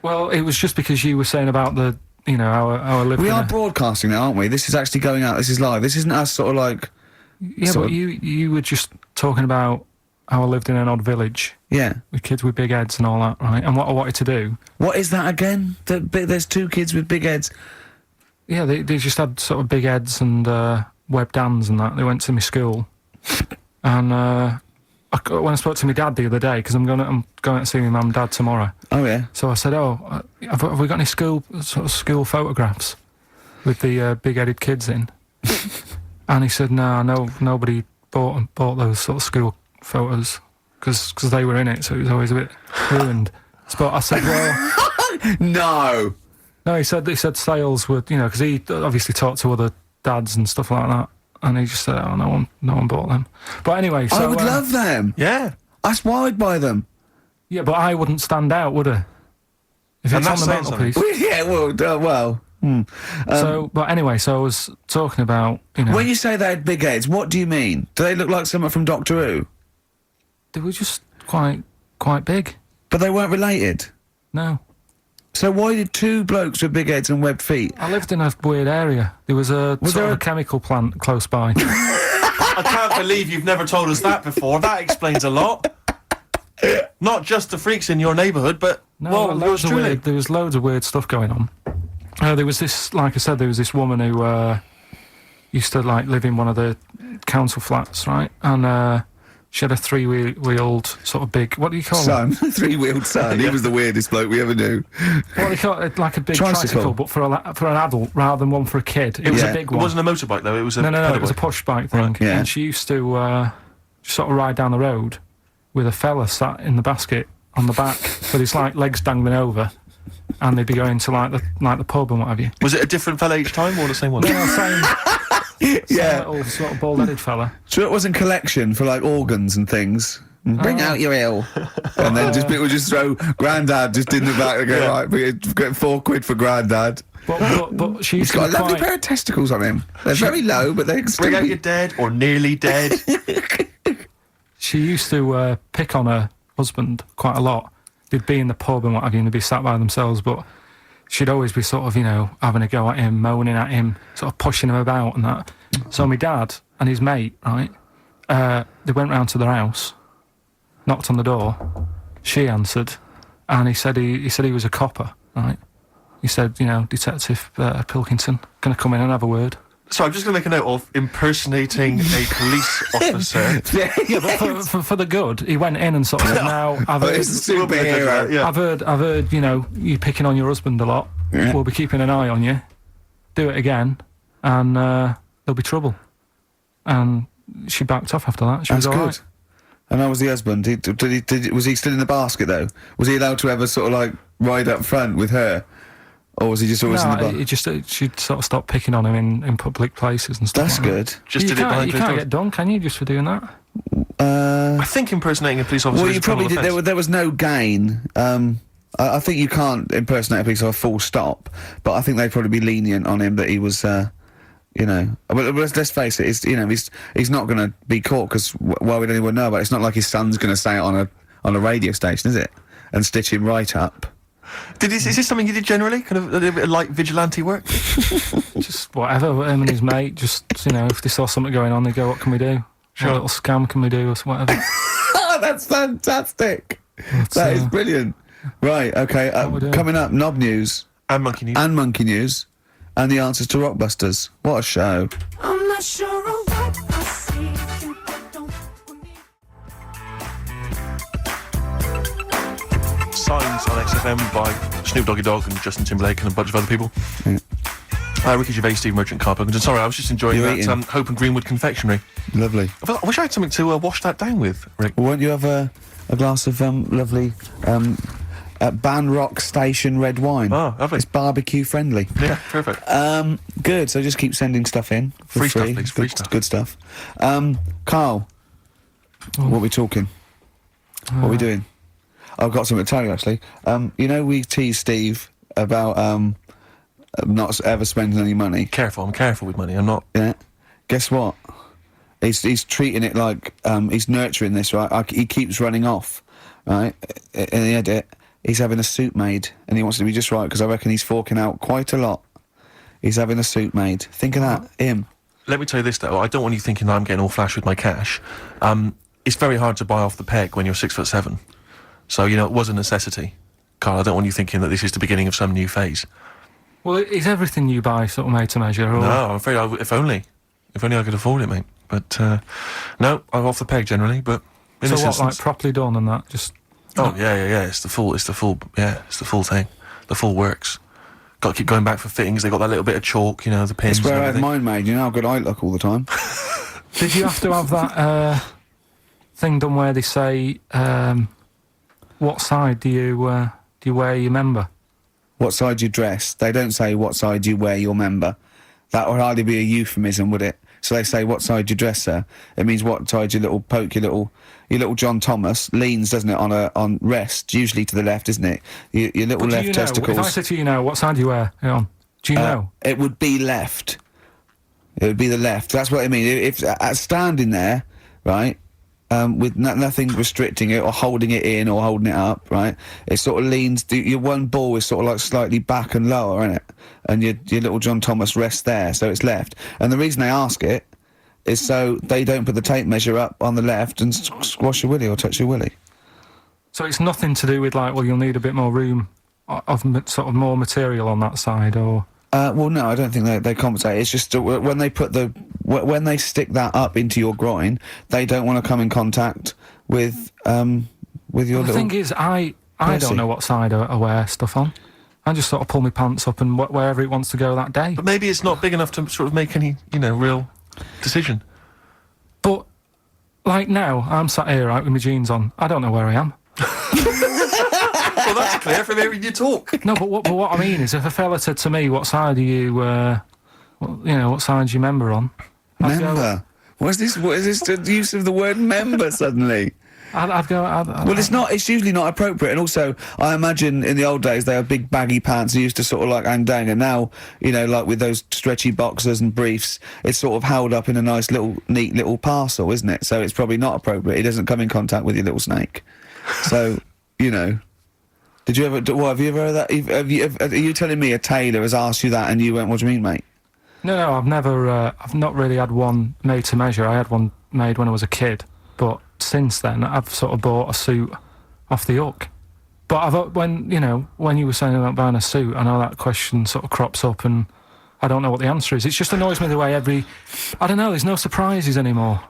C: Well, it was just because you were saying about the, our living.
A: We are broadcasting now, aren't we? This is actually going out. This is live. This isn't us sort of like...
C: Yeah,
A: sort
C: but
A: of-
C: you were just talking about how I lived in an odd village
A: Yeah.
C: with kids with big heads and all that, right? And what I wanted to do.
A: What is that again? There's two kids with big heads.
C: Yeah, they just had sort of big heads and webbed hands and that. They went to my school. And when I spoke to my dad the other day, because I'm going out to see my mum and dad tomorrow.
A: Oh, yeah.
C: So I said, have we got any school photographs with the big-headed kids in? And he said, no, nobody bought those sort of school photos because they were in it, so it was always a bit ruined. But I said, well,
A: No.
C: no, he said sales were, because he obviously talked to other dads and stuff like that, and he just said, oh, no one bought them. But anyway, so
A: I would love them.
B: Yeah.
A: That's why I'd buy them.
C: yeah, but I wouldn't stand out, would I? If
B: And
C: it's on
B: that's
C: the
B: saying
C: mantelpiece.
A: Well, yeah, well,
C: But anyway, so I was talking about, you know,
A: When you say they had big heads, what do you mean? Do they look like someone from Doctor Who?
C: they were just quite big.
A: But they weren't related.
C: No.
A: So why did two blokes with big heads and webbed feet?
C: I lived in a weird area. There was a
A: Was
C: sort
A: there
C: of a chemical plant close by.
B: I can't believe you've never told us that before. That explains a lot. Not just the freaks in your neighbourhood, but
C: No,
B: yours truly.
C: there was loads of weird stuff going on. There was this, like I said, there was this woman who used to like live in one of the council flats, right? And she had a three-wheeled sort of big. What do you call
A: Son, three-wheeled son. He was the weirdest bloke we ever knew.
C: it? What do you call it? Like a big
A: Tricycle.
C: but for an adult rather than one for a kid. It was
A: Yeah.
C: a big
B: It
C: one.
B: wasn't a motorbike though. It was a
C: No. It
B: pedal
C: was a
B: bike.
C: push bike thing.
A: yeah.
C: And she used to sort of ride down the road with a fella sat in the basket on the back with his like legs dangling over, and they'd be going to like the pub and what have you.
B: Was it a different fella each time or the same one?
C: No, same
A: Yeah.
C: little sort of bald-headed fella.
A: So it wasn't collection for like organs and things. Bring out your ill. And then just people just throw Grandad just in the back and go, right, we get £4 for Grandad.
C: But she
A: He's
C: used to
A: got a
C: be
A: lovely
C: quite.
A: pair of testicles on him. They're very low, but they can still
B: Bring out
A: be...
B: your dead or nearly dead.
C: She used to pick on her husband quite a lot. They'd be in the pub and what have you, and they'd be sat by themselves, but she'd always be sort of, you know, having a go at him, moaning at him, sort of pushing him about and that. So my dad and his mate, right, they went round to their house, knocked on the door, she answered, and he said he was a copper, right? He said, you know, Detective Pilkington, gonna come in and have a word.
B: So I'm just going to make a note of impersonating a police officer.
C: Yeah, but for the good, he went in and sort of said, now I've heard,
A: It's a superhero.
B: Yeah.
C: I've heard, you know, you picking on your husband a lot.
A: Yeah.
C: We'll be keeping an eye on you. Do it again, and there'll be trouble. And she backed off after that. She
A: That's
C: was
A: good.
C: all right.
A: And how was the husband? Was he still in the basket, though? Was he allowed to ever sort of, like, ride up front with her? Or was he just always in the
C: No,
A: basket?
C: it just she'd sort of stopped picking on him in public places and stuff.
A: That's
C: like that.
A: good.
B: Just
C: you
B: did it
C: can't,
B: behind
C: you
B: closed
C: can't
B: doors.
C: get done, can you, just for doing that?
B: I think impersonating a police officer
A: Well,
B: is
A: you
B: a criminal
A: probably did.
B: offence.
A: There was no gain. I think you can't impersonate a police officer full stop, but I think they'd probably be lenient on him that he was, you know. But let's face it, he's not going to be caught because why would anyone know about it? It's not like his son's going to say it on a radio station, is it? And stitch him right up.
B: Is this something you did generally? Kind of a little bit of light vigilante work?
C: Just whatever, him and his mate, just, you know, if they saw something going on, they go, what can we do?
B: Sure.
C: What little scam can we do, or whatever.
A: That's fantastic. That is brilliant. Right, okay.
C: What we doing?
A: Coming up, Knob News
B: And monkey news.
A: and Monkey News and the answers to Rockbusters. What a show.
E: I'm not sure of what I see. You don't want me.
B: Signs on XFM by Snoop Doggy Dogg and Justin Timberlake and a bunch of other people. Ricky Gervais, Steve Merchant, Carl Pilkington. Sorry, I was just enjoying
A: You're
B: that
A: eating.
B: Hope and Greenwood confectionery.
A: Lovely.
B: I wish I had something to wash that down with, Rick.
A: Won't you have a glass of lovely Ban Rock Station red wine?
B: Oh, lovely.
A: It's barbecue friendly.
B: Yeah, perfect.
A: Good. So just keep sending stuff in for
B: Free
A: free.
B: stuff, please, free
A: Good,
B: stuff.
A: good stuff. Carl, what are we talking? What are we doing? I've got something to tell you actually. You know we teased Steve about not ever spending any money.
B: Careful, I'm careful with money. I'm not.
A: Yeah. Guess what? He's treating it like he's nurturing this, right? He keeps running off, right? In the edit, he's having a suit made, and he wants to be just right because I reckon he's forking out quite a lot. He's having a suit made. Think of that, him.
B: Let me tell you this though. I don't want you thinking that I'm getting all flash with my cash. It's very hard to buy off the peg when you're 6'7". So you know it was a necessity. Carl, I don't want you thinking that this is the beginning of some new phase.
C: Well, is everything you buy sort of made to measure? Or?
B: No, I'm afraid if only I could afford it, mate. But no, I'm off the peg generally. But in
C: So
B: this
C: what, like
B: instance,
C: properly done and that? Just
B: oh yeah. It's the full thing. The full works. Got to keep going back for fittings. They got that little bit of chalk, you know, the pins.
A: It's where
B: and
A: I had
B: everything.
A: mine made. You know how good I look all the time.
C: did you have to have that thing done where they say what side do you wear your member?
A: What side you dress? They don't say what side you wear your member. That would hardly be a euphemism, would it? So they say what side you dress, sir. It means what side your little poke, your little John Thomas leans, doesn't it, on rest, usually to the left, isn't it? Your little
C: But do
A: left
C: you know,
A: testicles.
C: if I said to you now, what side do you wear? Hang on. Do you know?
A: It would be left. It would be the left. That's what I mean. If standing there, right, with nothing restricting it or holding it in or holding it up, right, it sort of leans. Your one ball is sort of like slightly back and lower, isn't it? And your little John Thomas rests there, so it's left. And the reason they ask it is so they don't put the tape measure up on the left and squash your willy or touch your willy.
C: So it's nothing to do with like, well, you'll need a bit more room of sort of more material on that side, or.
A: Well, no, I don't think they compensate. It's just when they put when they stick that up into your groin, they don't want to come in contact with your little.
C: The thing is, I don't know what side I wear stuff on. I just sort of pull my pants up and wherever it wants to go that day.
B: But maybe it's not big enough to sort of make any, real decision.
C: But like now, I'm sat here right with my jeans on. I don't know where I am.
B: Well, that's clear from hearing you talk.
C: No, but what I mean is, if a fella said to me, "What side are you? What side do you member on?" I'd go-
A: Member. What is this? What is this? The use of the word member suddenly?
C: I'd go.
A: Well, it's not. It's usually not appropriate. And also, I imagine in the old days they had big baggy pants that used to sort of like hang down. And now, like with those stretchy boxers and briefs, it's sort of held up in a nice little, neat little parcel, isn't it? So it's probably not appropriate. It doesn't come in contact with your little snake. So, Did you ever? What have you ever heard that? Are you telling me a tailor has asked you that and you went, "What do you mean, mate?"
C: No, I've never. I've not really had one made to measure. I had one made when I was a kid, but since then I've sort of bought a suit off the hook. But when you were saying about buying a suit, I know that question sort of crops up, and I don't know what the answer is. It just annoys me the way I don't know. There's no surprises anymore.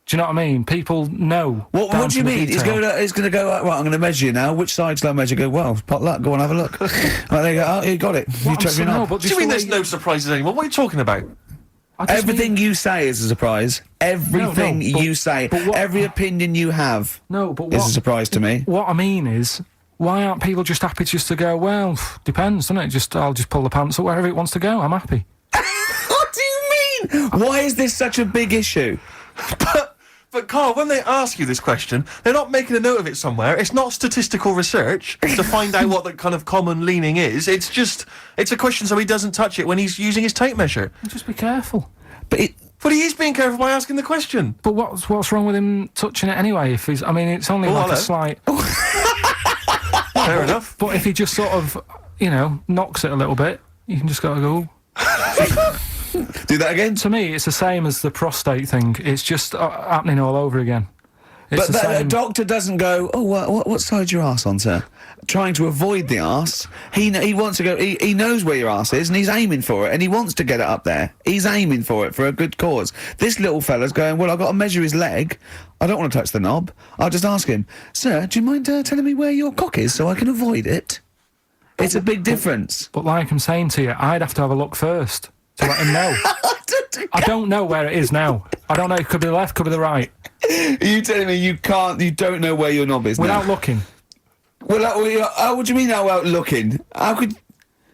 C: Do you know what I mean? People know.
A: What do you mean? It's
C: Detail.
A: going to go, right, I'm going to measure you now. Which side shall I measure? Go, well, pot luck, go on, have a look. Right, there you go, oh, you got it. You touch me knob.
C: but
B: What do
C: just
B: you mean
C: the
B: there's
C: way
B: no surprises anymore? What are you talking about?
C: I just
A: Everything
C: mean-
A: you say is a surprise. Everything
C: but-
A: you say,
C: but what-
A: every opinion you have
C: No, but
A: is
C: what,
A: a surprise to me.
C: what I mean is, why aren't people just happy just to go, well, depends, doesn't it? I'll just pull the pants up wherever it wants to go. I'm happy.
A: What do you mean? Why is this such a big issue?
B: But Carl, when they ask you this question, they're not making a note of it somewhere. It's not statistical research to find out what the kind of common leaning is. It's a question so he doesn't touch it when he's using his tape measure.
C: Just be careful.
A: But
B: But he is being careful by asking the question.
C: But what's wrong with him touching it anyway? If he's, I mean, it's only like
B: hello.
C: a slight.
B: Fair enough.
C: But if he just sort of, knocks it a little bit, you can just go.
A: do that again.
C: To me, it's the same as the prostate thing. It's just happening all over again. It's
A: But
C: the
A: a
C: same.
A: doctor doesn't go, oh, what side's your arse on, sir? Trying to avoid the arse. He wants to go, he knows where your arse is and he's aiming for it and he wants to get it up there. He's aiming for it for a good cause. This little fella's going, well, I've got to measure his leg. I don't want to touch the knob. I'll just ask him, sir, do you mind telling me where your cock is so I can avoid it? It's a big difference.
C: But like I'm saying to you, I'd have to have a look first to let him know. I don't know where it is now. I don't know. It could be the left, could be the right.
A: Are you telling me you don't know where your knob is
C: Without
A: now?
C: looking.
A: Well, what do you mean without looking? How could...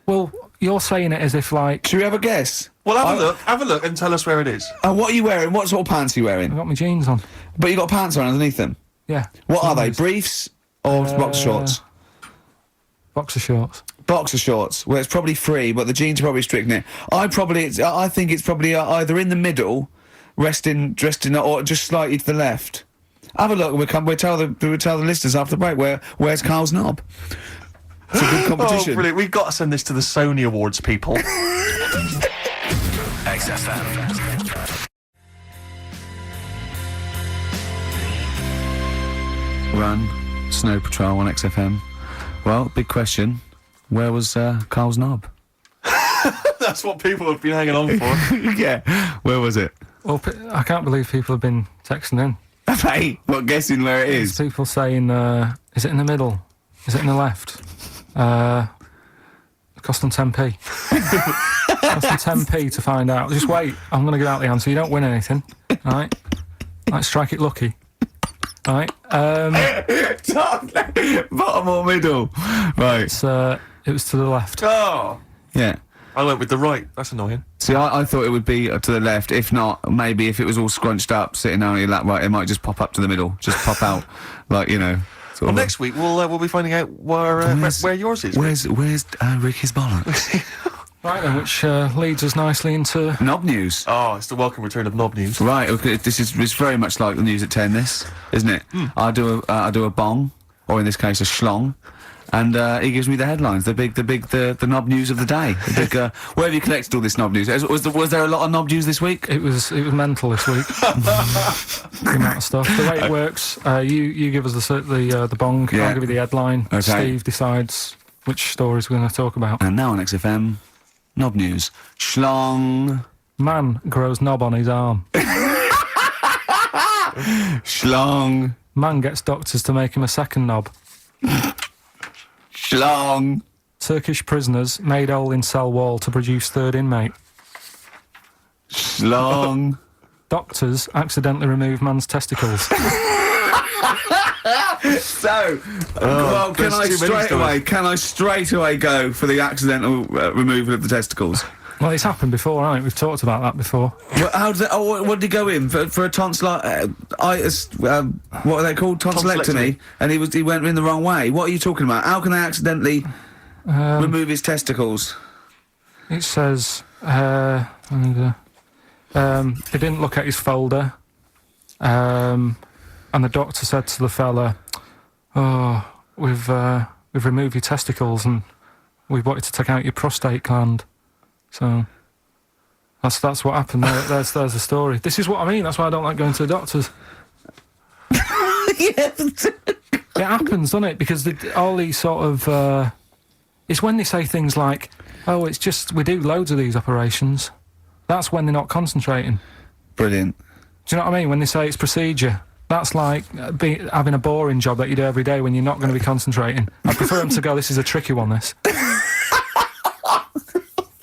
C: Well, you're saying it as if like
A: Should we have a guess?
B: Well, have a look and tell us where it is.
A: What are you wearing? What sort of pants are you
C: I've
A: wearing?
C: got my jeans on.
A: But you got pants on underneath them.
C: Yeah.
A: What are they?
C: Jeans.
A: Briefs or boxer shorts?
C: Boxer shorts.
A: Boxer shorts. Well, it's probably free, but the jeans are probably restricting it. I think it's probably either in the middle, dressed in, or just slightly to the left. Have a look. We'll tell the listeners after the break where's Carl's knob. It's a good
B: Oh,
A: competition.
B: brilliant. We've got to send this to the Sony Awards people.
D: XFM.
A: Run, Snow Patrol on XFM. Well, big question. Where was Carl's knob?
B: That's what people have been hanging on for.
A: Yeah. Where was it?
C: Well, I can't believe people have been texting in.
A: Hey, what, guessing where it is?
C: People saying, is it in the middle? Is it in the left? It cost them 10p. Cost them 10p to find out. Just wait, I'm going to give out the answer. You don't win anything, right? Like, strike it lucky. Right?
A: Top, bottom or middle? Right.
C: It was to the left.
B: Oh,
A: Yeah.
B: I went with the right. That's annoying.
A: See, I thought it would be to the left. If not, maybe if it was all scrunched up, sitting down on your lap, right, it might just pop up to the middle. Just pop out, like, sort
B: Well,
A: of
B: next week we'll be finding out where yours is.
A: Where's Ricky's bollocks?
C: Right then, which leads us nicely into...
A: Knob news.
B: Oh, it's the welcome return of Knob News.
A: Right, okay, it's very much like the news at 10, this, isn't it? I do a bong, or in this case a schlong, and he gives me the headlines, the knob news of the day. The big, where have you collected all this knob news? Was there a lot of knob news this week?
C: It was mental this week. The amount of stuff. The way it works, you give us the bong,
A: Yeah.
C: I'll give you the headline,
A: Okay.
C: Steve decides which stories we're going to talk about.
A: And now on XFM, knob news. Schlong.
C: Man grows knob on his arm.
A: Schlong.
C: Man gets doctors to make him a second knob.
A: Schlong.
C: Turkish prisoners made hole in cell wall to produce third inmate.
A: Schlong.
C: Doctors accidentally remove man's testicles.
A: So, well, can I straight away go for the accidental removal of the testicles?
C: Well, it's happened before, hasn't it? We've talked about that before.
A: Well, how did what did he go in for a tonsillitis? What are they called? Tonsillectomy. And he went in the wrong way. What are you talking about? How can they accidentally remove his testicles?
C: It says they didn't look at his folder, and the doctor said to the fella, "Oh, we've removed your testicles and we wanted to take out your prostate gland." So that's what happened. There's the story. This is what I mean. That's why I don't like going to the doctors. It happens, doesn't it? Because all these sort of it's when they say things like, "Oh, it's just we do loads of these operations." That's when they're not concentrating.
A: Brilliant.
C: Do you know what I mean? When they say it's procedure, that's like having a boring job that you do every day when you're not going to be concentrating. I prefer them to go, "This is a tricky one, this."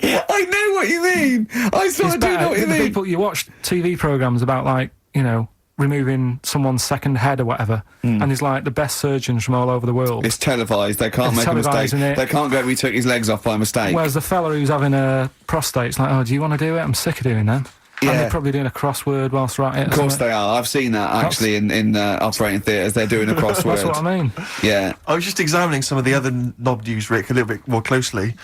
A: I know what you mean. I do know what you mean.
C: People, you watch TV programmes about, like, you know, removing someone's second head or whatever, and there's like the best surgeons from all over the world.
A: It's televised. They can't make a mistake. They can't go, "We took his legs off by mistake."
C: Whereas the fella who's having a prostate's like, "Oh, do you want to do it? I'm sick of doing them."
A: Yeah.
C: And they're probably doing a crossword whilst they're at it.
A: Of course they are. I've seen that actually in operating theatres. They're doing a crossword.
C: That's what I mean.
A: Yeah.
B: I was just examining some of the other knob news, Rick, a little bit more closely.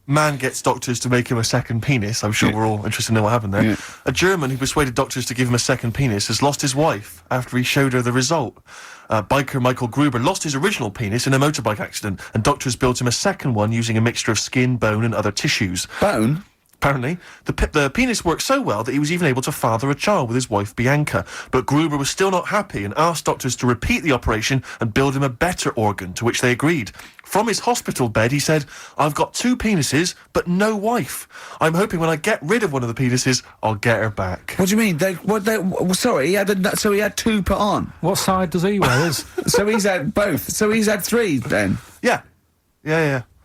B: Man gets doctors to make him a second penis. I'm sure we're all interested in what happened there.
A: Yeah.
B: A German who persuaded doctors to give him a second penis has lost his wife after he showed her the result. Biker Michael Gruber lost his original penis in a motorbike accident, and doctors built him a second one using a mixture of skin, bone and other tissues.
A: Bone?
B: Apparently, the penis worked so well that he was even able to father a child with his wife Bianca. But Gruber was still not happy and asked doctors to repeat the operation and build him a better organ, to which they agreed. From his hospital bed, he said, "I've got 2 penises, but no wife. I'm hoping when I get rid of one of the penises, I'll get her back."
A: What do you mean? Sorry, he had 2 put on.
C: What side does he wear? Is
A: So he's had both. So he's had 3 then.
B: Yeah.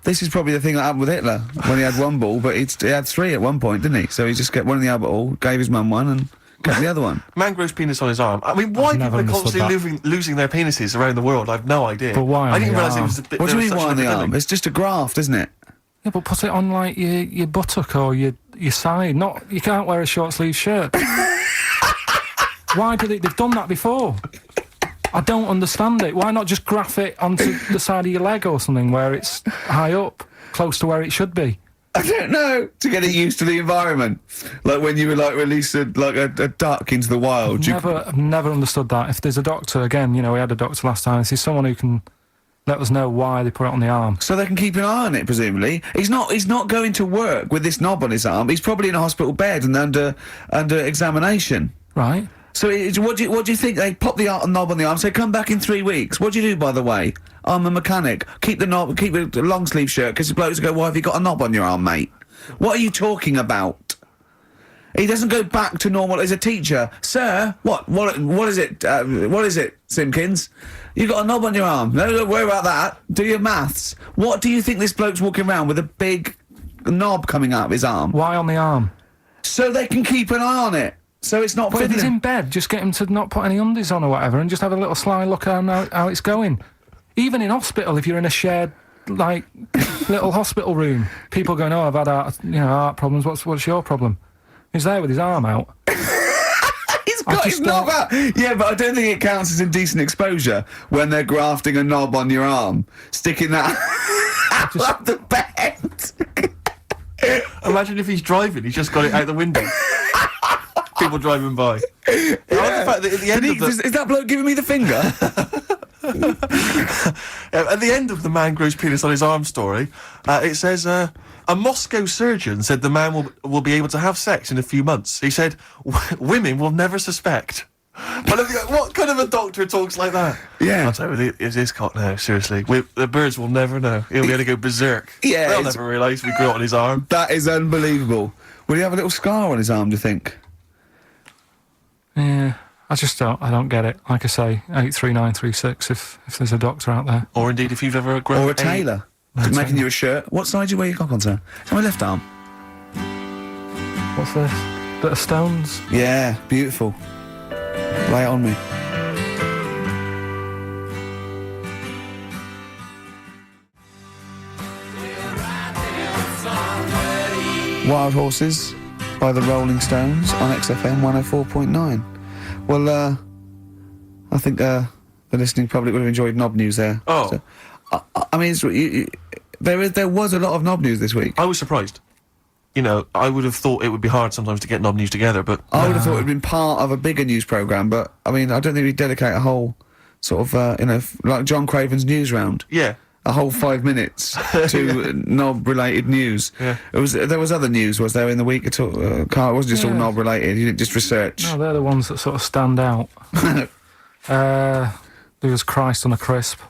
A: This is probably the thing that happened with Hitler when he had 1 ball, but he had 3 at one point, didn't he? So he just got one in the other ball, gave his mum one, and got the other one.
B: Man grows penis on his arm. I mean, why
C: I've
B: people
C: never
B: are
C: understood
B: constantly losing their penises around the world, I've no idea.
C: But why
B: I
C: on
B: didn't
C: the
B: realise it
C: arm?
B: was a bit.
A: What do you
B: there was
A: mean,
B: such
A: why on
B: an
A: the arm?
B: epidemic.
A: It's just a graft, isn't it?
C: Yeah, but put it on like your buttock or your side. Not, you can't wear a short sleeve shirt. Why do they've done that before? I don't understand it. Why not just graph it onto the side of your leg or something where it's high up, close to where it should be?
A: I don't know. To get it used to the environment, like when you were like release a duck into the wild.
C: I've never understood that. If there's a doctor, again, you know, we had a doctor last time. If there's someone who can let us know why they put it on the arm.
A: So they can keep an eye on it, presumably. He's not going to work with this knob on his arm. He's probably in a hospital bed and under examination.
C: Right.
A: So what do you think? They pop the knob on the arm, say, "Come back in 3 weeks." What do you do, by the way? "I'm a mechanic. Keep the knob, keep the long sleeve shirt," because the blokes go, "Why have you got a knob on your arm, mate? What are you talking about?" He doesn't go back to normal as a teacher. "Sir, what is it? What is it, Simpkins? You got a knob on your arm. No, don't worry about that. Do your maths." What do you think this bloke's walking around with a big knob coming out of his arm?
C: Why on the arm?
A: So they can keep an eye on it. So it's not
C: But if
A: fitting
C: he's
A: him.
C: in bed, just get him to not put any undies on or whatever and just have a little sly look at how it's going. Even in hospital, if you're in a shared, like, little hospital room, people going, "Oh, I've had heart problems. What's your problem?" He's there with his arm out.
A: He's got his knob out. Yeah, but I don't think it counts as indecent exposure when they're grafting a knob on your arm, sticking that out of the bed.
B: Imagine if he's driving, he's just got it out the window. People driving by. I like the fact that at the end of the...
A: Is that bloke giving me the finger?
B: At the end of the man grows penis on his arm story, it says, a Moscow surgeon said the man will be able to have sex in a few months. He said, women will never suspect. What kind of a doctor talks like that?
A: Yeah.
B: I'll tell you, it's his cock now, seriously. The birds will never know. He'll be able to go berserk.
A: Yeah,
B: They'll never realise we grew it on his arm.
A: That is unbelievable. Will he have a little scar on his arm, do you think?
C: Yeah, I don't get it. Like I say, 83936 if there's a doctor out there.
B: Or indeed, if you've ever grown
A: Or a tailor. Making you a shirt. What side do you wear your cock on, sir? Is it my left arm?
C: What's this? Bit of Stones?
A: Yeah, beautiful. Lay it on me. Wild Horses by the Rolling Stones on XFM 104.9. Well, I think the listening public would have enjoyed Knob News there.
B: Oh.
A: So, I mean, there was a lot of Knob News this week.
B: I was surprised. You know, I would have thought it would be hard sometimes to get Knob News together, but...
A: I would have thought it would have been part of a bigger news programme, but, I mean, I don't think we'd dedicate a whole sort of, like John Craven's news round.
B: Yeah.
A: A whole 5 minutes to knob-related news.
B: Yeah.
A: There was other news, was there, in the week at all? Carl, it wasn't just all
C: Yeah.
A: knob-related, you didn't just research.
C: No, they're the ones that sort of stand out. There was Christ on a crisp.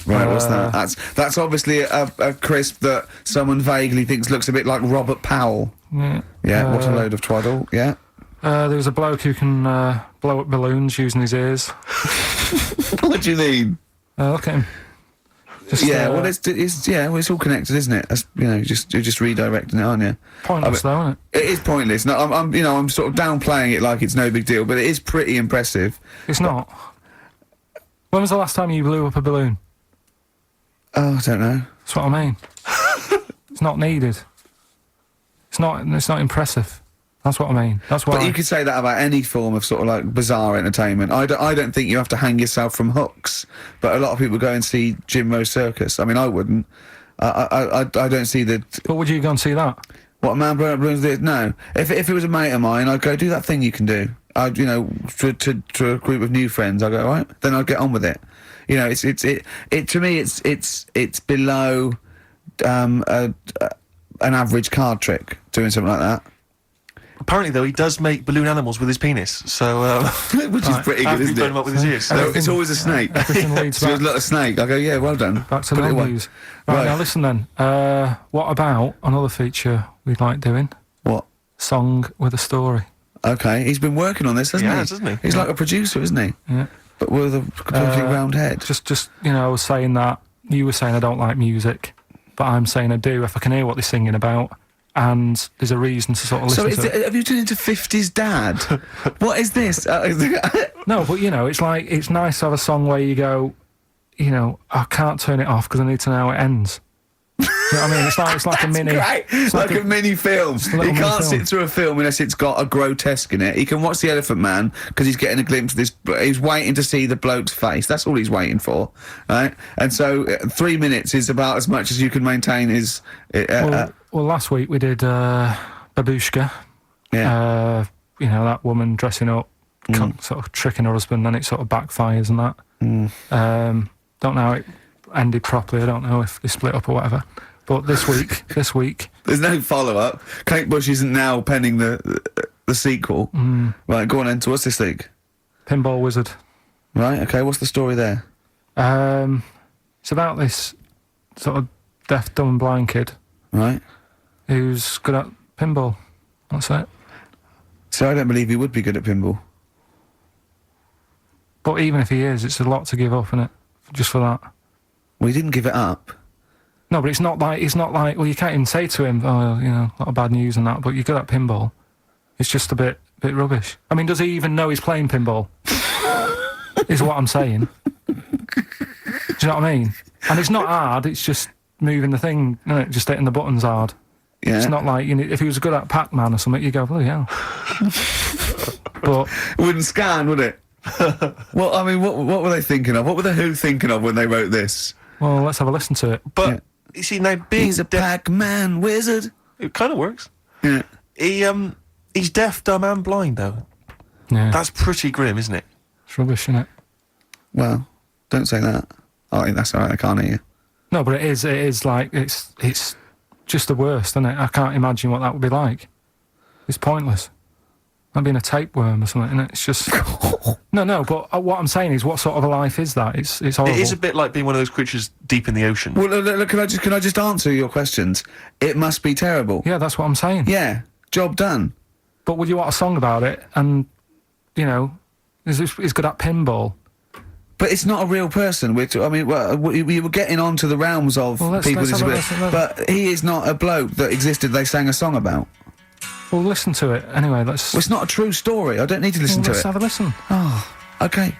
A: Right, what's that? That's obviously a crisp that someone vaguely thinks looks a bit like Robert Powell.
C: Yeah.
A: Yeah, what a load of twaddle, yeah.
C: There was a bloke who can blow up balloons using his ears.
A: What do you mean?
C: Look at him. Just,
A: Well, it's all connected, isn't it? That's, you're just redirecting it, aren't you?
C: Pointless, though, isn't it?
A: It is pointless. No, I'm sort of downplaying it like it's no big deal, but it is pretty impressive.
C: It's not. When was the last time you blew up a balloon?
A: Oh, I don't know.
C: That's what I mean. It's not needed. It's not impressive. That's what I mean. That's why.
A: But you could say that about any form of sort of like bizarre entertainment. I don't think you have to hang yourself from hooks, but a lot of people go and see Jim Rose Circus. I mean, I wouldn't. I don't see the...
C: But would you go and see that?
A: What, a man blowing up balloons did? No. If it was a mate of mine, I'd go, do that thing you can do. To a group of new friends, I go, all right, then I'd get on with it. You know, to me, it's below an average card trick doing something like that.
B: Apparently, though, he does make balloon animals with his penis, so...
A: Which is pretty good,
B: after he's
A: isn't
B: blown
A: it?
B: them up with his ears. So
A: No, it's always a snake.
C: Everything leads
A: So
C: back,
A: it's like a snake. I go, yeah, well done.
C: back to
A: Put it
C: the
A: away.
C: news. Right, now listen then. What about another feature we'd like doing?
A: What?
C: Song with a story.
A: Okay, he's been working on this, hasn't
B: He
A: he?
B: has, hasn't he?
A: He's like a producer, isn't he?
C: Yeah.
A: But with a completely round head.
C: Just I was saying that you were saying I don't like music, but I'm saying I do if I can hear what they're singing about, and there's a reason to sort of listen to it.
A: Have you turned into 50s dad? What is this?
C: No, but it's like it's nice to have a song where you go, I can't turn it off because I need to know how it ends. You know what I mean? It's like a mini.
A: Great.
C: It's
A: Like a mini film.
C: a
A: He
C: little mini
A: can't
C: film.
A: sit through a film unless it's got a grotesque in it. He can watch The Elephant Man because he's getting a glimpse of this. He's waiting to see the bloke's face. That's all he's waiting for, right? And so 3 minutes is about as much as you can maintain his.
C: Well, last week we did Babushka.
A: Yeah.
C: That woman dressing up, sort of tricking her husband, then it sort of backfires and that. Don't know how it ended properly. I don't know if they split up or whatever. But this week,
A: There's no follow-up. Kate Bush isn't now penning the sequel. Right, go on then. So what's this week?
C: Pinball Wizard.
A: Right, okay, what's the story there?
C: It's about this sort of deaf, dumb, and blind kid
A: Right.
C: who's good at pinball. That's it.
A: So I don't believe he would be good at pinball.
C: But even if he is, it's a lot to give up, isn't it? Just for that.
A: Well, he didn't give it up.
C: No, but it's not like, well, you can't even say to him, oh, a lot of bad news and that, but you're good at pinball. It's just a bit rubbish. I mean, does he even know he's playing pinball? Is what I'm saying. Do you know what I mean? And it's not hard, it's just moving the thing, isn't it? Just hitting the buttons hard.
A: Yeah.
C: It's not like, if he was good at Pac-Man or something, you go, bloody hell. But
A: It wouldn't scan, would it? Well, I mean, what were they thinking of? What were the Who thinking of when they wrote this?
C: well, let's have a listen to it.
B: But,
A: Yeah.
B: you see, now being
A: He's a Pac-Man wizard.
B: It kind of works.
A: Yeah.
B: He's deaf, dumb, and blind though.
C: Yeah,
B: That's pretty grim, isn't it?
C: it's rubbish, isn't it?
A: Well, don't say that. Oh, that's all right. I can't hear you.
C: No, but it is like, it's just the worst, isn't it? I can't imagine what that would be like. It's pointless. Like being a tapeworm or something, isn't it? It's just... No, but what I'm saying is, what sort of a life is that? It's horrible.
B: It is a bit like being one of those creatures deep in the ocean.
A: Well, look, can I just answer your questions? It must be terrible.
C: Yeah, that's what I'm saying.
A: Yeah, job done.
C: But would you want a song about it? And, you know, he's good at pinball.
A: But it's not a real person. We were getting onto the realms of
C: Well, let's
A: people with
C: have a
A: disabilities.
C: listen.
A: But he is not a bloke that existed they sang a song about.
C: Well, listen to it. Anyway, let's...
A: Well, it's not a true story. I don't need to listen to
C: let's
A: it.
C: have a listen.
A: Oh, okay.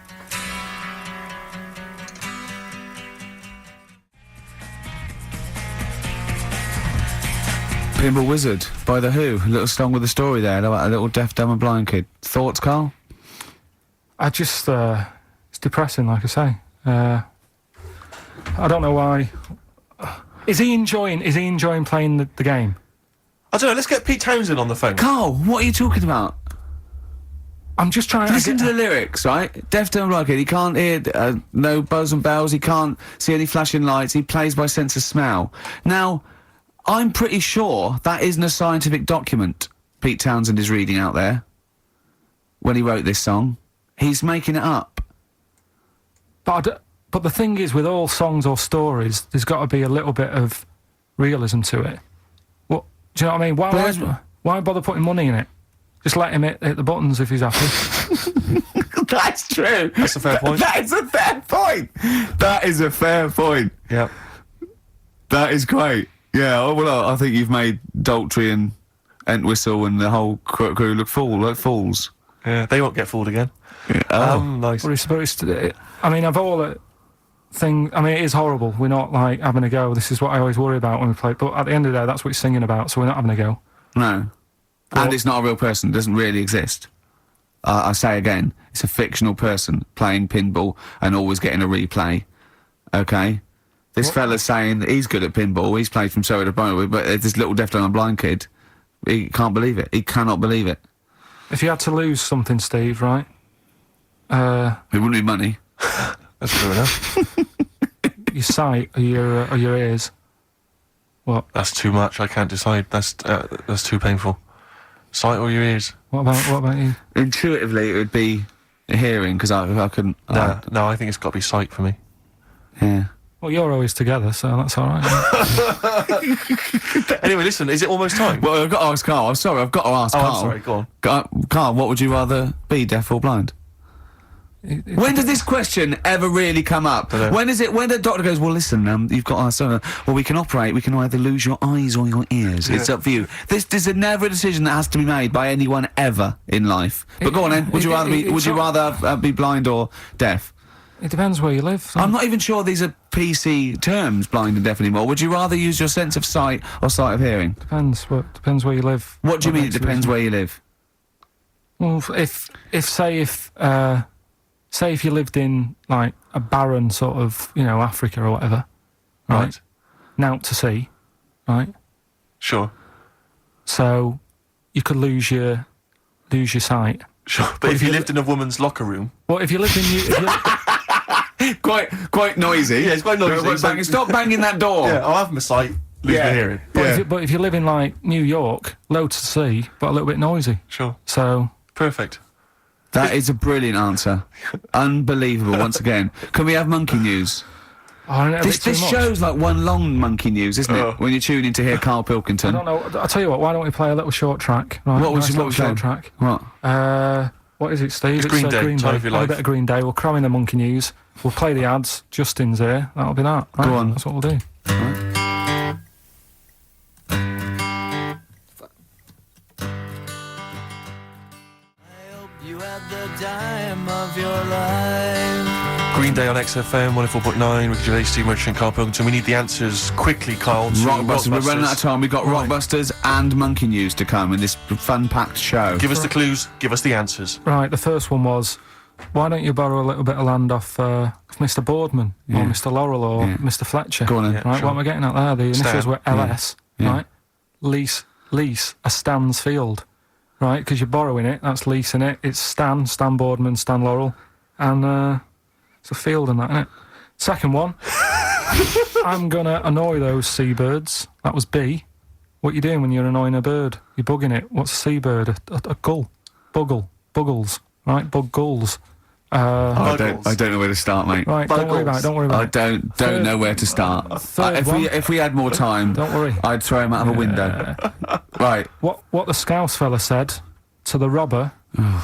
A: Pinball Wizard by The Who. A little song with a story there about a little deaf, dumb and blind kid. Thoughts, Carl?
C: I just... it's depressing, like I say. I don't know why... Is he enjoying playing the game?
B: I don't know, let's get Pete Townsend on the phone.
A: Carl, what are you talking about?
C: I'm just trying
A: Listen
C: to
A: to the lyrics, right? Deaf, dumb, blind kid. He can't hear no buzz and bells. He can't see any flashing lights. He plays by sense of smell. Now, I'm pretty sure that isn't a scientific document Pete Townsend is reading out there when he wrote this song. He's making it up.
C: But the thing is, with all songs or stories, there's got to be a little bit of realism to it. What do you know what I mean? Why bother putting money in it? Just let him hit the buttons if he's happy.
A: That's true.
B: That's a fair point.
A: That is a fair point. That is a fair point.
B: Yeah.
A: That is great. Yeah, well, I think you've made Daltrey and Entwistle and the whole crew look fools.
B: Yeah, they won't get fooled again.
A: Yeah.
B: Nice.
C: I mean, of all the things, I mean, it is horrible. We're not like having a go. This is what I always worry about when we play. But at the end of the day, that's what he's singing about. So we're not having a go.
A: No. And it's not a real person. It doesn't really exist. I say again, it's a fictional person playing pinball and always getting a replay. Okay? This fella's saying that he's good at pinball. He's played from Surrey to Bromley, but this little deaf and blind kid, he can't believe it. He cannot believe it.
C: If you had to lose something, Steve, right?
A: It wouldn't be money.
B: That's true enough.
C: Your sight or your ears. What?
B: That's too much, I can't decide. That's too painful. Sight or your ears?
C: What about you?
A: Intuitively, it would be hearing, because I couldn't...
B: No, I think it's got to be sight for me.
A: Yeah.
C: Well, you're always together, so that's all right.
B: Anyway, listen, is it almost time?
A: Well, I've got to ask Carl. I'm sorry, I've got to ask
B: Oh,
A: Carl.
B: I'm sorry, go on.
A: Carl, what would you rather be, deaf or blind? When does this question ever really come up?
B: Dunno.
A: When the doctor goes, well, listen, you've got well, we can either lose your eyes or your ears. It's up for you. This is never a decision that has to be made by anyone ever in life. But go on then, would you rather be blind or deaf?
C: It depends where you live.
A: I'm not even sure these are PC terms, blind and deaf anymore. Would you rather use your sense of sight or sight of hearing?
C: Depends where you live.
A: What do you mean it depends where you live?
C: Well, say if you lived in like a barren sort of, Africa or whatever, right? Naught to see, right?
B: Sure.
C: So you could lose your sight.
B: Sure. But if you lived in a woman's locker room...
C: Well, if you lived in...
A: Quite noisy.
B: Yeah, it's quite noisy.
A: Stop banging that door.
B: Yeah, I'll have my sight, lose my hearing.
C: But if you live in like New York, loads to see, but a little bit noisy.
B: Sure.
C: So...
B: Perfect.
A: That is a brilliant answer. Unbelievable, once again. Can we have monkey news?
C: Oh,
A: This show's like one long monkey news, isn't it? When you tune in to hear Carl Pilkington.
C: I don't know. I'll tell you what, why don't we play a little short track? Right,
A: What was
C: short
A: playing?
C: track?
A: What?
C: What is it, Steve?
B: It's Green Day, Time of Your
C: Have
B: Life.
C: a bit of Green Day. We'll cram in the monkey news. We'll play the ads. Justin's here. That'll be that. Right?
A: Go on.
C: That's what we'll do.
F: You had the time of your life.
B: Green Day on XFM 104.9 with Gervais, Steve Merchant, Carl Pilkington. We need the answers quickly, Carl. to
A: Rockbusters. We're running out of time. We've got
B: Right.
A: Rockbusters and monkey news to come in this fun-packed show.
B: Give us the clues, give us the answers.
C: Right, the first one was, why don't you borrow a little bit of land off Mr. Boardman or Mr. Laurel or Mr. Fletcher?
A: Go on then.
B: Yeah.
C: Right,
B: sure.
C: what am I getting at there? The initials
B: Stan.
C: were LS,
A: Yeah.
C: right? Lease lease a Stan's field, right? Because you're borrowing it, that's leasing it. It's Stan Boardman, Stan Laurel, and it's a field and that, isn't it? Second one, I'm gonna annoy those seabirds. That was B. What you doing when you're annoying a bird? You're bugging it. What's a seabird? A gull. Buggles, right? Bug gulls.
A: I don't know where to start, mate.
C: Right, don't worry about it.
A: I don't know where to start.
C: Third one.
A: If we had more time,
C: Don't worry.
A: I'd throw him out of a window. Right.
C: What the Scouse fella said to the robber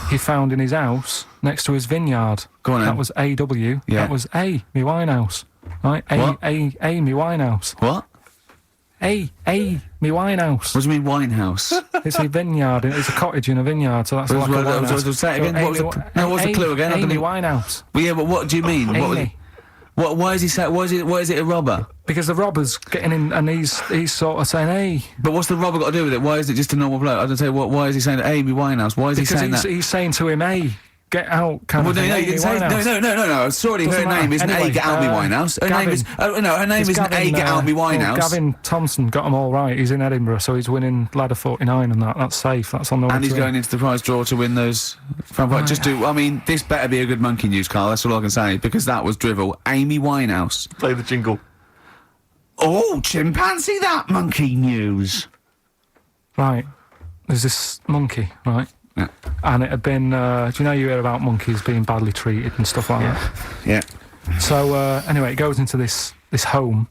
C: he found in his house next to his vineyard.
A: Go on then.
C: That was AW.
A: Yeah.
C: That was A, me Winehouse. Right?
A: What?
C: A, me Winehouse.
A: What?
C: A, me Winehouse.
A: What do you mean Winehouse?
C: It's a vineyard. It's a cottage in a vineyard, so that's like a winehouse.
A: Say it again. What was the clue again? I
C: Amy
A: didn't-
C: Winehouse.
A: Well, yeah, but what do you mean?
C: Amy.
A: Why is he saying? Why is it a robber?
C: Because the robber's getting in, and he's sort of saying, "Hey."
A: But what's the robber got to do with it? Why is it just a normal bloke? I don't say. Why is he saying Amy Winehouse? Why is he
C: Because
A: saying that?
C: he's saying to him, "Hey, get out." Kind
A: Well,
C: of
A: no,
C: thing.
A: you
C: Amy
A: didn't say.
C: Winehouse.
A: No. Sorry, her
C: Doesn't
A: name
C: matter.
A: isn't
C: Anyway,
A: Get Out Me Winehouse. Her
C: Gavin.
A: name is. Oh no, her name
C: It's
A: isn't
C: Gavin,
A: Get Out Me Winehouse.
C: Gavin Thompson got them all right. He's in Edinburgh, so he's winning ladder 49 and that. That's safe. That's on the way
A: And he's
C: to win.
A: going into the prize draw to win those. I mean, this better be a good monkey news, Carl. That's all I can say, because that was drivel. Amy Winehouse.
B: Play the jingle.
A: Oh, chimpanzee, that monkey news.
C: Right. There's this monkey, right?
A: Yeah.
C: And it had been, do you know you hear about monkeys being badly treated and stuff like that?
A: Yeah.
C: So, anyway, it goes into this home.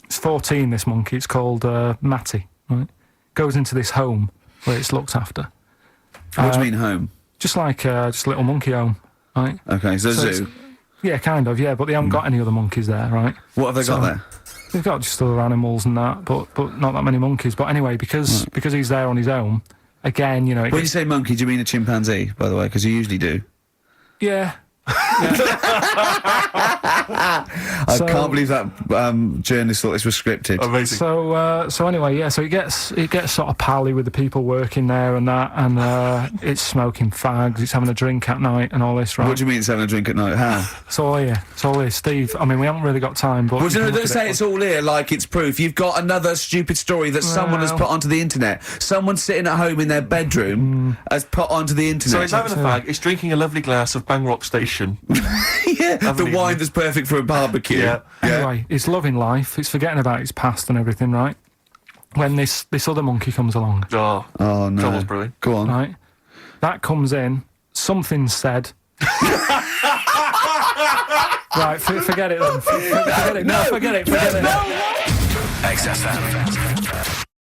C: It's 14, this monkey. It's called Matty, right? Goes into this home where it's looked after.
A: What do you mean home?
C: Just like, just a little monkey home, right?
A: Okay, so
C: So
A: zoo.
C: Yeah, kind of, yeah, but they haven't got any other monkeys there, right?
A: What have they got there?
C: They've got just other animals and that, but not that many monkeys. But anyway, because he's there on his own, again, you know...
A: When you say monkey, do you mean a chimpanzee, by the way? Because you usually do.
C: Yeah.
A: I can't believe that journalist thought this was scripted.
B: Amazing.
C: So anyway, yeah. So it gets sort of pally with the people working there and that, and it's smoking fags. It's having a drink at night and all this, right?
A: What do you mean it's having a drink at night? How?
C: It's all here. It's all here, Steve. I mean, we haven't really got time, but
A: Well,
C: you can
A: don't
C: look at
A: say
C: it.
A: it's all here like it's proof. You've got another stupid story that someone has put onto the internet. Someone sitting at home in their bedroom has put onto the internet.
B: So it's having a fag, it's drinking a lovely glass of Bang Rock Station.
A: yeah, the
B: Haven't
A: wine
B: even-
A: that's perfect for a barbecue.
B: Yeah.
C: Anyway, it's loving life. It's forgetting about its past and everything, right? When this other monkey comes along,
B: Oh,
A: Oh no.
B: Trouble's brewing.
A: Go on.
C: right? That comes in. Something's said. Right, forget it then. Forget it. No, forget it.
D: XFM.